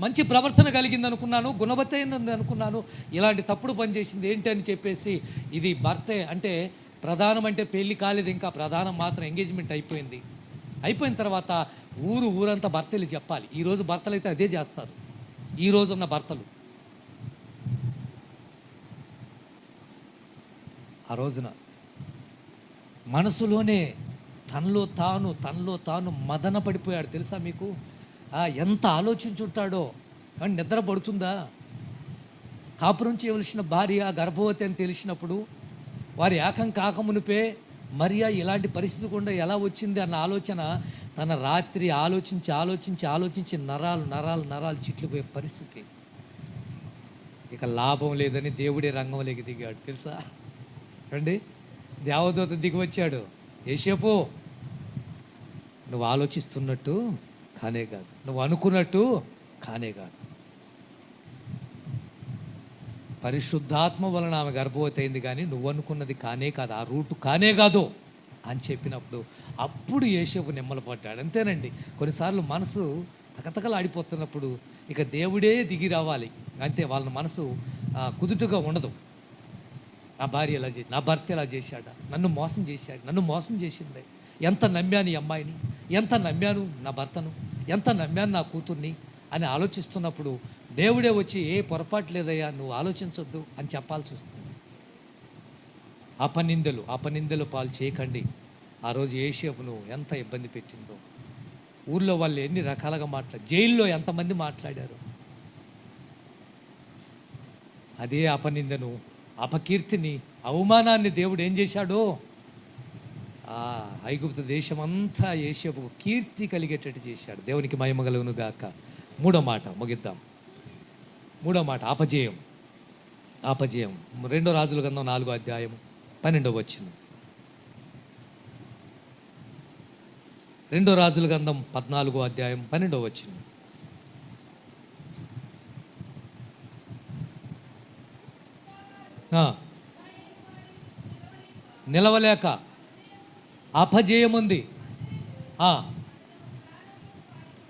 మంచి ప్రవర్తన కలిగింది అనుకున్నాను, గుణవతి అయింది అనుకున్నాను, ఇలాంటి తప్పుడు పని చేసింది ఏంటి అని చెప్పేసి, ఇది భర్తే అంటే ప్రధానం అంటే పెళ్ళి కాలేదు ఇంకా, ప్రధానం మాత్రం ఎంగేజ్మెంట్ అయిపోయింది. అయిపోయిన తర్వాత ఊరంతా భర్తలు చెప్పాలి. ఈరోజు భర్తలు అయితే అదే చేస్తారు. ఈరోజు ఉన్న భర్తలు ఆ రోజున మనసులోనే తనలో తాను మదన పడిపోయాడు. తెలుసా మీకు? ఎంత ఆలోచించుంటాడో. కానీ నిద్ర పడుతుందా? కాపురం చేయవలసిన భార్య గర్భవతి అని తెలిసినప్పుడు వారి ఏకం కాకమునిపే మరియా ఇలాంటి పరిస్థితి కూడా ఎలా వచ్చింది అన్న ఆలోచన తన రాత్రి ఆలోచించి నరాలు చిట్లిపోయే పరిస్థితి. ఇక లాభం లేదని దేవుడే రంగంలోకి దిగాడు. తెలుసా అండి? దేవదూత దిగి వచ్చాడు. యోసేపు, నువ్వు ఆలోచిస్తున్నట్టు కానే కాదు, నువ్వు అనుకున్నట్టు కానే కాదు, పరిశుద్ధాత్మ వలన ఆమె గర్భవతి అయింది, కానీ నువ్వు అనుకున్నది కానే కాదు, ఆ రూటు కానే కాదు అని చెప్పినప్పుడు అప్పుడు యోసేపు నిమ్మలపడ్డాడు. అంతేనండి, కొన్నిసార్లు మనసు తకతకలు ఆడిపోతున్నప్పుడు ఇక దేవుడే దిగి రావాలి. అంతే, వాళ్ళ మనసు కుదుటుగా ఉండదు. నా భార్య ఎలా చేసి, నా భర్త ఎలా చేశాడా, నన్ను మోసం చేసింది, ఎంత నమ్మాను ఈ అమ్మాయిని, ఎంత నమ్మాను నా భర్తను, ఎంత నమ్మాను నా కూతుర్ని అని ఆలోచిస్తున్నప్పుడు దేవుడే వచ్చి, ఏ పొరపాటు లేదయ్యా, నువ్వు ఆలోచించొద్దు అని చెప్పాల్సి వస్తుంది. అపనిందలు పాలు చేయకండి. ఆ రోజు యోసేపును ఎంత ఇబ్బంది పెట్టిందో. ఊర్లో వాళ్ళు ఎన్ని రకాలుగా జైల్లో ఎంతమంది మాట్లాడారు. అదే అపనిందను, అపకీర్తిని, అవమానాన్ని దేవుడు ఏం చేశాడో, ఐగుప్తు దేశం అంతా యోసేపుకు కీర్తి కలిగేటట్టు చేశాడు. దేవునికి మహిమ కలుగును గాక. 3వ మాట ముగిద్దాం. 3వ మాట అపజయం. 2 రాజుల గ్రంథం 4వ అధ్యాయం 12వ వచనం. 2 రాజుల గ్రంథం 14వ అధ్యాయం 12వ వచనం. నిలవలేక అపజయం ఉంది,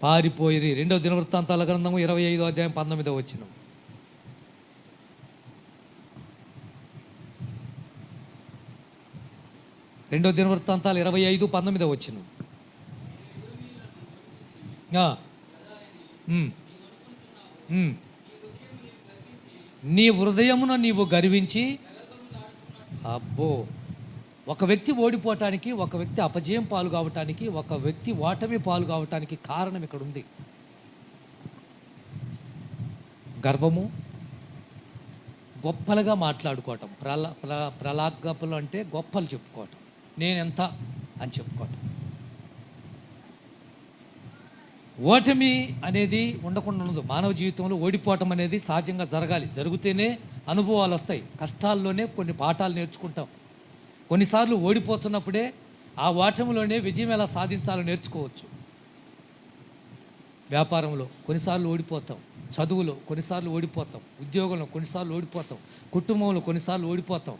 పారిపోయిరి. 2వ దినవృత్తాంతాల గ్రంథము 25వ అధ్యాయం 19వ వచనం. 2వ దినవృత్తాంతాలు 25:19 వచనం. నీ హృదయమున నీవు గర్వించి, అబ్బో, ఒక వ్యక్తి ఓడిపోవటానికి, ఒక వ్యక్తి అపజయం పాలు కావటానికి, ఒక వ్యక్తి ఓటమి పాలు కావటానికి కారణం ఇక్కడ ఉంది. గర్వము, గొప్పలుగా మాట్లాడుకోవటం. ప్రలాగపులు అంటే గొప్పలు చెప్పుకోవటం, నేనెంత అని చెప్పుకోవటం. ఓటమి అనేది ఉండకుండా ఉండదు. మానవ జీవితంలో ఓడిపోవటం అనేది సహజంగా జరగాలి. జరిగితేనే అనుభవాలు వస్తాయి. కష్టాల్లోనే కొన్ని పాఠాలు నేర్చుకుంటాం. కొన్నిసార్లు ఓడిపోతున్నప్పుడే ఆ ఓటమిలోనే విజయం ఎలా సాధించాలో నేర్చుకోవచ్చు. వ్యాపారంలో కొన్నిసార్లు ఓడిపోతాం, చదువులో కొన్నిసార్లు ఓడిపోతాం, ఉద్యోగంలో కొన్నిసార్లు ఓడిపోతాం, కుటుంబంలో కొన్నిసార్లు ఓడిపోతాం.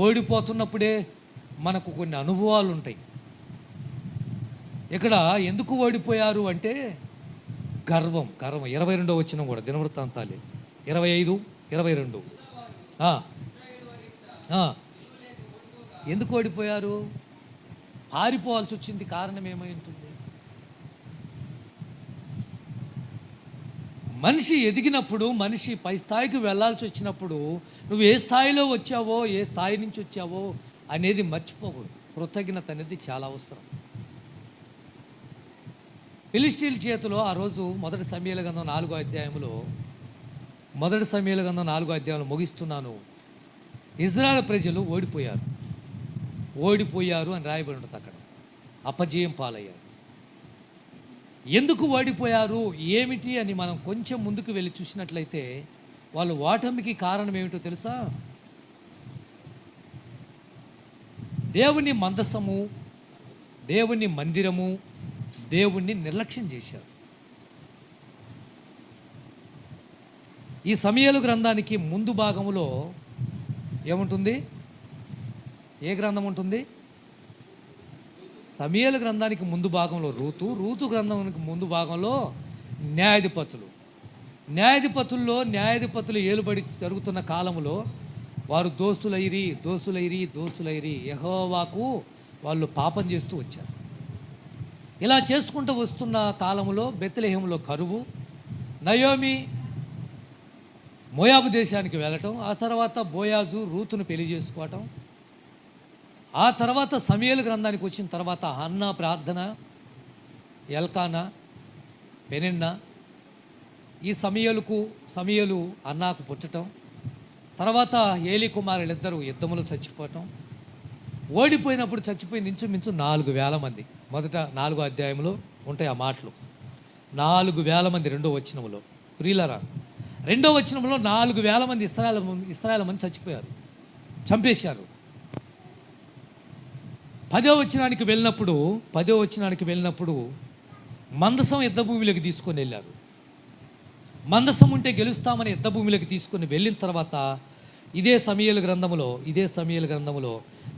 ఓడిపోతున్నప్పుడే మనకు కొన్ని అనుభవాలు ఉంటాయి. ఇక్కడ ఎందుకు ఓడిపోయారు అంటే గర్వం. 22వ వచనం కూడా దినవృత్తాంతాలే 25, 22. ఎందుకు ఓడిపోయారు? పారిపోవాల్సి వచ్చింది. కారణం ఏమై ఉంటుంది? మనిషి ఎదిగినప్పుడు, మనిషి పై స్థాయికి వెళ్ళాల్సి వచ్చినప్పుడు నువ్వు ఏ స్థాయిలో వచ్చావో, ఏ స్థాయి నుంచి వచ్చావో అనేది మర్చిపోకూడదు. కృతజ్ఞత అనేది చాలా అవసరం. ఫిలిష్తీయుల చేతిలో ఆ రోజు మొదటి సమూయేలు గ్రంథం 4వ అధ్యాయంలో ముగిస్తున్నాను. ఇజ్రాయెల్ ప్రజలు ఓడిపోయారు అని రాయబడి ఉంటుంది అక్కడ. అపజయం పాలయ్యారు. ఎందుకు ఓడిపోయారు, ఏమిటి అని మనం కొంచెం ముందుకు వెళ్ళి చూసినట్లయితే వాళ్ళు ఓటమికి కారణం ఏమిటో తెలుసా? దేవుని మందసము, దేవుని మందిరము, దేవుణ్ణి నిర్లక్ష్యం చేశారు. ఈ సమూయేలు గ్రంథానికి ముందు భాగంలో ఏముంటుంది? ఏ గ్రంథం ఉంటుంది? సమూయేలు గ్రంథానికి ముందు భాగంలో రూతు గ్రంథానికి ముందు భాగంలో న్యాయాధిపతులు ఏలుబడి జరుగుతున్న కాలంలో వారు దోసులైరి యెహోవాకు వాళ్ళు పాపం చేస్తూ వచ్చారు. ఇలా చేసుకుంటూ వస్తున్న కాలంలో బెత్లెహేములో కరువు, నయోమి మోయాబు దేశానికి వెళ్ళటం, ఆ తర్వాత బోయాజు రూతును పెళ్లి చేసుకోవటం, ఆ తర్వాత సమూయేలు గ్రంథానికి వచ్చిన తర్వాత హన్నా ప్రార్థన, ఎల్కానా, పెనిన్నా, ఈ సమూయేలు అన్నాకు పుట్టడం, తర్వాత ఏలీ కుమారులిద్దరూ యుద్ధములో చచ్చిపోవటం, ఓడిపోయినప్పుడు చచ్చిపోయింది ఇంచుమించు 4,000 మంది. మొదట 4వ అధ్యాయంలో ఉంటాయి ఆ మాటలు. 4,000 మంది 2వ వచనంలో. ప్రియులారా, 2వ వచనంలో 4,000 మంది ఇశ్రాయేలు మంది చచ్చిపోయారు, చంపేశారు. 10వ వచనానికి వెళ్ళినప్పుడు మందసం యుద్ధ భూమిలోకి తీసుకొని వెళ్ళారు. మందసం ఉంటే గెలుస్తామని యుద్ధ భూమిలోకి తీసుకొని వెళ్ళిన తర్వాత ఇదే సమూయేలు గ్రంథములో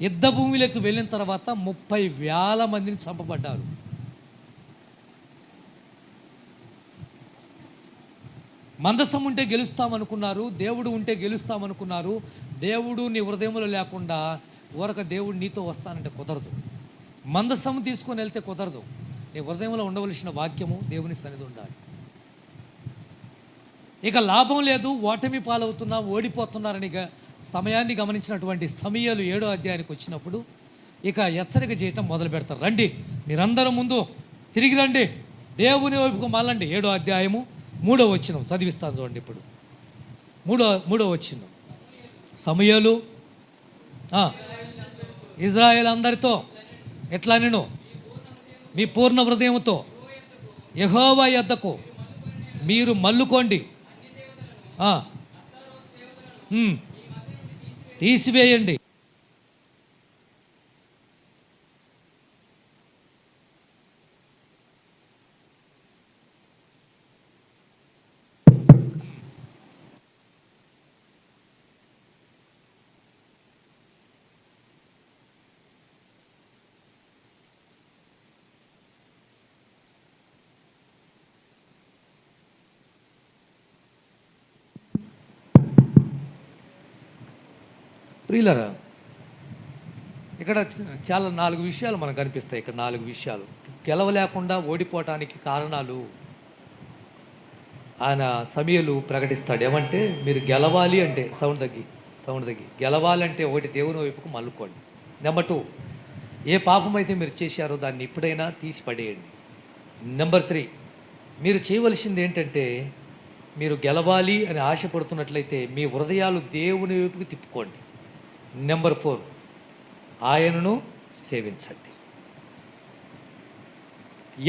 యుద్ధ భూమిలోకి వెళ్ళిన తర్వాత 30,000 మందిని చంపబడ్డారు. మందసం ఉంటే గెలుస్తామనుకున్నారు, దేవుడు ఉంటే గెలుస్తామనుకున్నారు. దేవుడు నీ హృదయంలో లేకుండా ఊరక దేవుడు నీతో వస్తానంటే కుదరదు. మందసం తీసుకొని వెళ్తే కుదరదు. నీ హృదయంలో ఉండవలసిన వాక్యము, దేవుని సన్నిధి ఉండాలి. ఇక లాభం లేదు, ఓటమి పాలవుతున్నా, ఓడిపోతున్నారని సమయాన్ని గమనించినటువంటి సమూయేలు 7వ అధ్యాయానికి వచ్చినప్పుడు ఇక హెచ్చరిక చేయటం మొదలు పెడతారు. రండి, మీరందరూ ముందు తిరిగి రండి, దేవుని వైపుకు మళ్ళండి. 7వ అధ్యాయము 3వ వచనం చదివిస్తాను చూడండి. ఇప్పుడు 3వ వచనం. సమూయేలు ఇజ్రాయేల్ అందరితో ఎట్లా నేను మీ పూర్ణ హృదయంతో యెహోవా యొద్దకు మీరు మల్లుకోండి, తీసివేయండి. ప్రియులరా, ఇక్కడ చాలా 4 విషయాలు మనకు కనిపిస్తాయి. ఇక్కడ 4 విషయాలు గెలవలేకుండా ఓడిపోవటానికి కారణాలు ఆయన సమూయేలు ప్రకటిస్తాడు. ఏమంటే మీరు గెలవాలి అంటే సౌండ్ తగ్గి గెలవాలంటే ఒకటి, దేవుని వైపుకు మల్లుకోండి. నెంబర్ 2, ఏ పాపం అయితే మీరు చేశారో దాన్ని ఇప్పుడైనా తీసి పడేయండి. నెంబర్ 3, మీరు చేయవలసింది ఏంటంటే మీరు గెలవాలి అని ఆశపడుతున్నట్లయితే మీ హృదయాలు దేవుని వైపుకి తిప్పుకోండి. నెంబర్ 4, ఆయనను సేవించండి.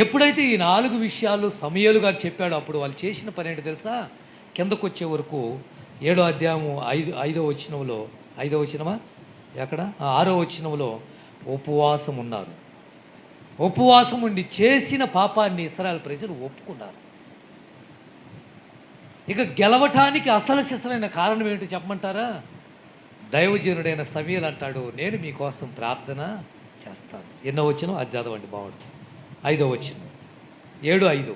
ఎప్పుడైతే ఈ 4 విషయాలు సమూయేలు గారు చెప్పాడో అప్పుడు వాళ్ళు చేసిన పని ఏంటి తెలుసా? కిందకు వచ్చే వరకు 7వ అధ్యాయము 5వ వచనంలో, 5వ వచనమా ఎక్కడ 6వ వచనంలో ఉపవాసం ఉన్నారు. ఉపవాసం ఉండి చేసిన పాపాన్ని ఇశ్రాయేలు ప్రజలు ఒప్పుకున్నారు. ఇక గెలవటానికి అసలు సిసలైన కారణం ఏమిటో చెప్పమంటారా? దైవజనుడైన సమూయేలు అంటాడు, నేను మీకోసం ప్రార్థన చేస్తాను. ఎన్నో వచనం అది చదవండి బాగుంటుంది. 5వ వచనం 7:5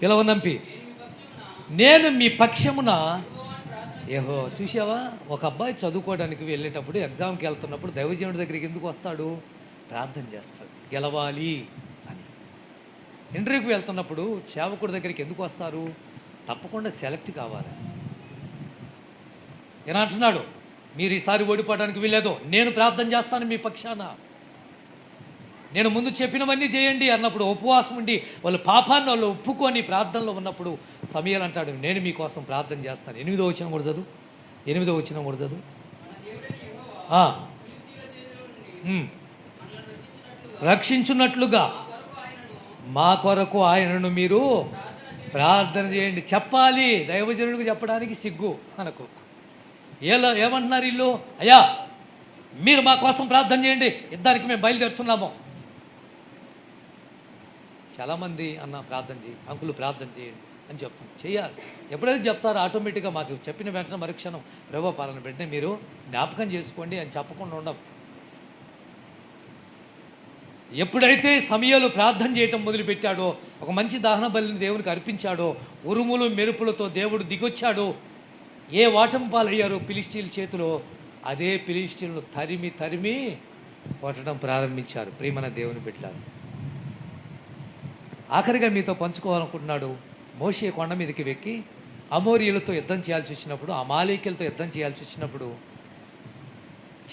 పిలవనంపి నేను మీ పక్షమున చూసావా? ఒక అబ్బాయి చదువుకోవడానికి వెళ్ళేటప్పుడు ఎగ్జామ్కి వెళ్తున్నప్పుడు దైవజనుడి దగ్గరికి ఎందుకు వస్తాడు? ప్రార్థన చేస్తాడు గెలవాలి అని. ఇంటర్వ్యూకి వెళ్తున్నప్పుడు సేవకుడి దగ్గరికి ఎందుకు వస్తారు? తప్పకుండా సెలెక్ట్ కావాలి. ఈయన అంటున్నాడు, మీరు ఈసారి ఓడిపోవడానికి వీల్లేదు, నేను ప్రార్థన చేస్తాను మీ పక్షాన, నేను ముందు చెప్పినవన్నీ చేయండి అన్నప్పుడు ఉపవాసం ఉండి వాళ్ళు పాపాన్ని వాళ్ళు ఒప్పుకొని ప్రార్థనలో ఉన్నప్పుడు సమూయేలు అంటాడు, నేను మీకోసం ప్రార్థన చేస్తాను. 8వ వచనం కూడా చదువు. 8వ వచనం కూడా చదువు. రక్షించున్నట్లుగా మా కొరకు ఆయనను మీరు ప్రార్థన చేయండి. చెప్పాలి, దైవజనుడికి చెప్పడానికి సిగ్గు మనకు. ఏమంటున్నారు వీళ్ళు? అయ్యా మీరు మా కోసం ప్రార్థన చేయండి, యుద్ధానికి మేము బయలుదేరుతున్నాము. చాలామంది అన్న ప్రార్థన చేయి, అంకులు ప్రార్థన చేయండి అని చెప్తాం. చేయాలి. ఎప్పుడైతే చెప్తారో ఆటోమేటిక్గా మాకు చెప్పిన వెంటనే మరుక్షణం ప్రభు పాలన వెంటనే మీరు జ్ఞాపకం చేసుకోండి అని చెప్పకుండా ఉండం. ఎప్పుడైతే సమూయేలు ప్రార్థన చేయటం మొదలుపెట్టాడో, ఒక మంచి దహన బలిని దేవునికి అర్పించాడో, ఉరుములు మెరుపులతో దేవుడు దిగొచ్చాడో, ఏ వాటం పాలయ్యారో ఫిలిష్తీయుల చేతిలో, అదే ఫిలిష్తీయులను తరిమి తరిమి కొట్టడం ప్రారంభించారు. ప్రియమైన దేవుని బిడ్డలారా, ఆఖరిగా మీతో పంచుకోవాలనుకుంటున్నాడు. మోషే కొండ మీదకి వెక్కి అమోరీయులతో యుద్ధం చేయాల్సి వచ్చినప్పుడు, అమాలేకీయులతో యుద్ధం చేయాల్సి వచ్చినప్పుడు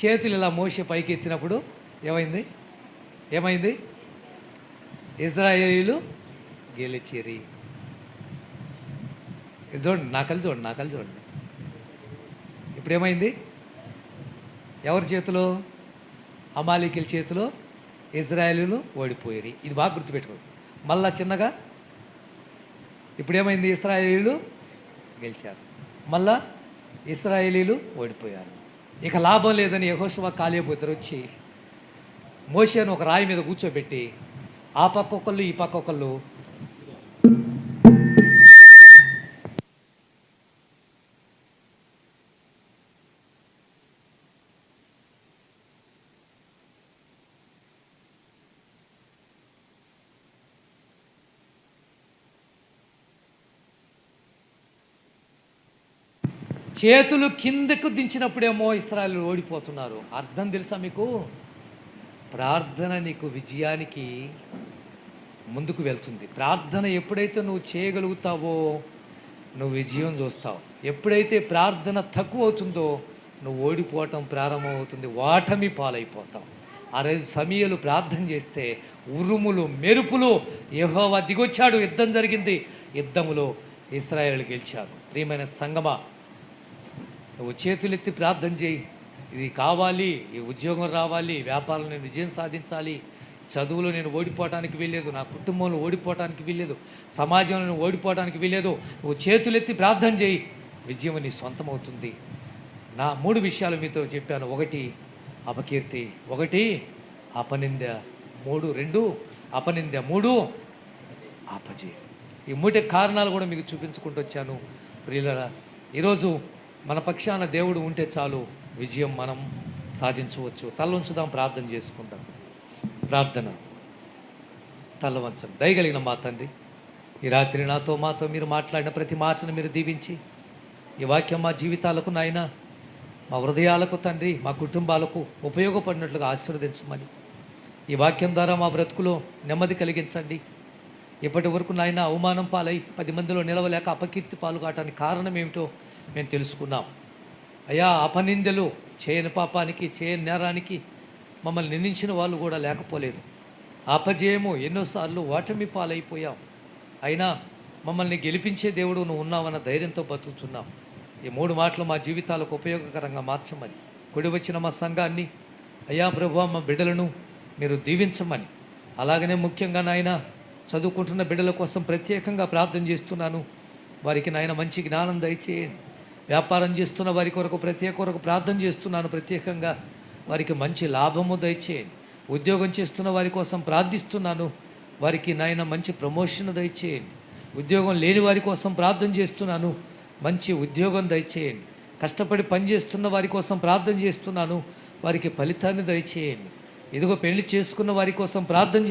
చేతులు ఇలా మోషే పైకి ఎత్తినప్పుడు ఏమైంది? ఇశ్రాయేలీయులు గెలిచిరి. చూడండి, నా కళ్ళు చూడండి. ఇప్పుడు ఏమైంది? ఎవరి చేతిలో? అమాలేకీయుల చేతిలో ఇశ్రాయేలీయులు ఓడిపోయారు. ఇది బాగా గుర్తుపెట్టుకోండి. మళ్ళా చిన్నగా ఇప్పుడు ఏమైంది? ఇశ్రాయేలీయులు గెలిచారు, మళ్ళా ఇశ్రాయేలీయులు ఓడిపోయారు. ఇక లాభం లేదని యెహోషువ కాలేబు ఇద్దరు వచ్చి మోషేను ఒక రాయి మీద కూర్చోబెట్టి ఆ పక్క ఒకళ్ళు ఈ పక్క ఒకళ్ళు చేతులు కిందకు దించినప్పుడేమో ఇశ్రాయేలు ఓడిపోతున్నారు. అర్థం తెలుసా మీకు? ప్రార్థన నీకు విజయానికి ముందుకు వెళ్తుంది. ప్రార్థన ఎప్పుడైతే నువ్వు చేయగలుగుతావో నువ్వు విజయం చూస్తావు. ఎప్పుడైతే ప్రార్థన తక్కువ అవుతుందో నువ్వు ఓడిపోవటం ప్రారంభమవుతుంది, ఓటమి పాలైపోతావు. ఆ రోజు సమూయేలు ప్రార్థన చేస్తే ఉరుములు మెరుపులు యెహోవా దిగొచ్చాడు, యుద్ధం జరిగింది, యుద్ధములో ఇశ్రాయేలు గెలిచారు. ప్రియమైన సంగమా, నువ్వు చేతులెత్తి ప్రార్థన చేయి. ఇది కావాలి, ఈ ఉద్యోగం రావాలి, వ్యాపారంలో నేను విజయం సాధించాలి, చదువులో నేను ఓడిపోవటానికి వీల్లేదు, నా కుటుంబంలో ఓడిపోవటానికి వీల్లేదు, సమాజంలో నేను ఓడిపోవటానికి వీల్లేదు. నువ్వు చేతులెత్తి ప్రార్థన చేయి, విజయం నీ సొంతం అవుతుంది. నా 3 విషయాలు మీతో చెప్పాను. 1 అపకీర్తి, 1 అపనింద, 2 అపనింద, 3 అపజయం. ఈ 3 కారణాలు కూడా మీకు చూపించుకుంటూ వచ్చాను. ప్రియులారా, ఈరోజు మన పక్షాన దేవుడు ఉంటే చాలు, విజయం మనం సాధించవచ్చు. తలవంచుదాం, ప్రార్థన చేసుకుందాం. ప్రార్థన. తల వంచండి. దయగలిగిన మా తండ్రి, ఈ రాత్రి మాతో మీరు మాట్లాడిన ప్రతి మాటను మీరు దీవించి, ఈ వాక్యం మా జీవితాలకు నాయన, మా హృదయాలకు తండ్రి, మా కుటుంబాలకు ఉపయోగపడినట్లుగా ఆశీర్వదించమని, ఈ వాక్యం ద్వారా మా బ్రతుకులో నెమ్మది కలిగించండి. ఇప్పటి వరకు నాయన అవమానం పాలై 10 మందిలో నిలవలేక అపకీర్తి పాలు కావటానికి కారణం ఏమిటో మేము తెలుసుకున్నాం. అయ్యా, అపనిందలు చేయని పాపానికి, చేయని నేరానికి మమ్మల్ని నిందించిన వాళ్ళు కూడా లేకపోలేదు. అపజయము, ఎన్నోసార్లు ఓటమి పాలైపోయాం. అయినా మమ్మల్ని గెలిపించే దేవుడు నువ్వు ఉన్నావన్న ధైర్యంతో బతుకుతున్నాం. ఈ 3 మాటలు మా జీవితాలకు ఉపయోగకరంగా మార్చమని, కూడి వచ్చిన మా సంఘాన్ని, అయ్యా ప్రభువా మా బిడ్డలను మీరు దీవించమని, అలాగనే ముఖ్యంగా నాయన చదువుకుంటున్న బిడ్డల కోసం ప్రత్యేకంగా ప్రార్థన చేస్తున్నాను. వారికి నాయన మంచి జ్ఞానం దయచేయండి. వ్యాపారం చేస్తున్న వారి కొరకు ప్రార్థన చేస్తున్నాను. ప్రత్యేకంగా వారికి మంచి లాభము దయచేయండి. ఉద్యోగం చేస్తున్న వారి కోసం ప్రార్థిస్తున్నాను. వారికి నాయన మంచి ప్రమోషన్ దయచేయండి. ఉద్యోగం లేని వారి కోసం ప్రార్థన చేస్తున్నాను. మంచి ఉద్యోగం దయచేయండి. కష్టపడి పనిచేస్తున్న వారి కోసం ప్రార్థన చేస్తున్నాను. వారికి ఫలితాన్ని దయచేయండి. ఇదిగో పెళ్లి చేసుకున్న వారి కోసం ప్రార్థన